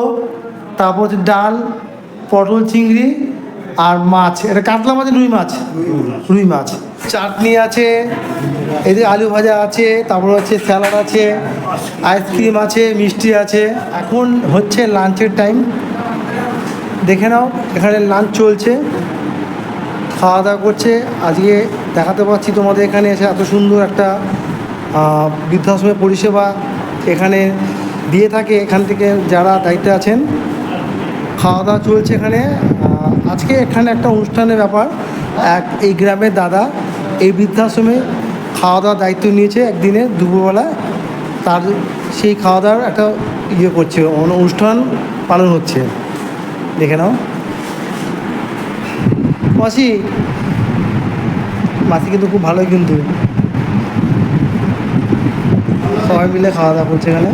তারপর হচ্ছে ডাল, পটল চিংড়ি আর মাছ। এটা কাতলা মাছ, রুই মাছ, চাটনি আছে, এদিকে আলু ভাজা আছে, তারপর হচ্ছে স্যালাড আছে, আইসক্রিম আছে, মিষ্টি আছে। এখন হচ্ছে লাঞ্চের টাইম, দেখে নাও এখানে লাঞ্চ চলছে, খাওয়া দাওয়া করছে। আজকে দেখাতে পাচ্ছি তোমাদের এখানে এসে এত সুন্দর একটা বৃদ্ধাশ্রমের পরিষেবা এখানে দিয়ে থাকে। এখান থেকে যারা দায়িত্বে আছেন, খাওয়া দাওয়া চলছে এখানে। আজকে এখানে একটা অনুষ্ঠানের ব্যাপার, এই গ্রামের দাদা এই বৃদ্ধাশ্রমে খাওয়া দাওয়ার দায়িত্ব নিয়েছে একদিনে দুপুরবেলা। তার সেই খাওয়া দাওয়ার একটা করছে, অনুষ্ঠান পালন হচ্ছে, দেখে নাও। মাসি কিন্তু খুব ভালোই, কিন্তু সবাই মিলে খাওয়া দাওয়া করছে এখানে।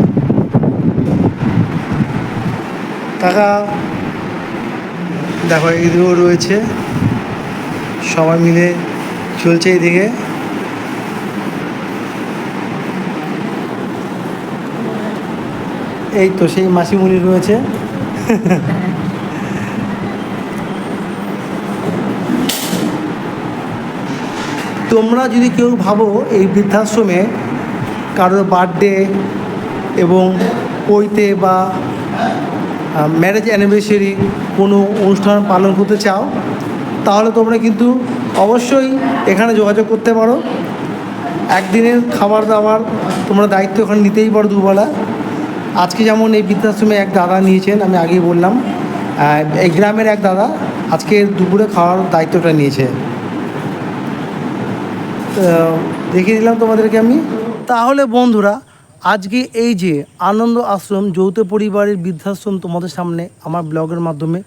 কাকা দেখো এইদিকেও রয়েছে, সবাই মিলে চলছে এইদিকে। এই তো সেই মাসিমণি রয়েছে। তোমরা যদি কেউ ভাবো এই বৃদ্ধাশ্রমে কারোর বার্থডে এবং পৈতে বা ম্যারেজ অ্যানিভার্সারি কোনো অনুষ্ঠান পালন করতে চাও, তাহলে তোমরা কিন্তু অবশ্যই এখানে যোগাযোগ করতে পারো। একদিনের খাবার দাবার তোমরা দায়িত্ব এখানে নিতেই পারো দুবেলা। আজকে যেমন এই বৃদ্ধাশ্রমে এক দাদা নিয়েছেন, আমি আগেই বললাম, এই গ্রামের এক দাদা আজকে দুপুরে খাওয়ার দায়িত্বটা নিয়েছে। দেখিয়ে দিলাম তোমাদেরকে আমি। তাহলে বন্ধুরা, আজকে এই যে আনন্দ আশ্রম যৌথ পরিবারের বৃদ্ধাশ্রম তোমাদের সামনে আমার ব্লগের মাধ্যমে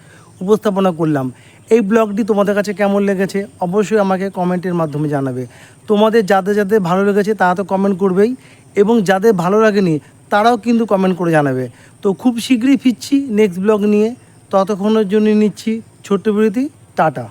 উপস্থাপনা করলাম। এই ব্লগটি তোমাদের কাছে কেমন লেগেছে অবশ্যই আমাকে কমেন্টের মাধ্যমে জানাবে। তোমাদের যাদের ভালো লেগেছে তারা তো কমেন্ট করবেই, এবং যাদের ভালো লাগেনি তারাও কিন্তু কমেন্ট করে জানাবে। তো খুব শীঘ্রই ফিরছি নেক্সট ব্লগ নিয়ে, ততক্ষণের জন্য নিচ্ছি ছোট্ট বিরতি। টাটা।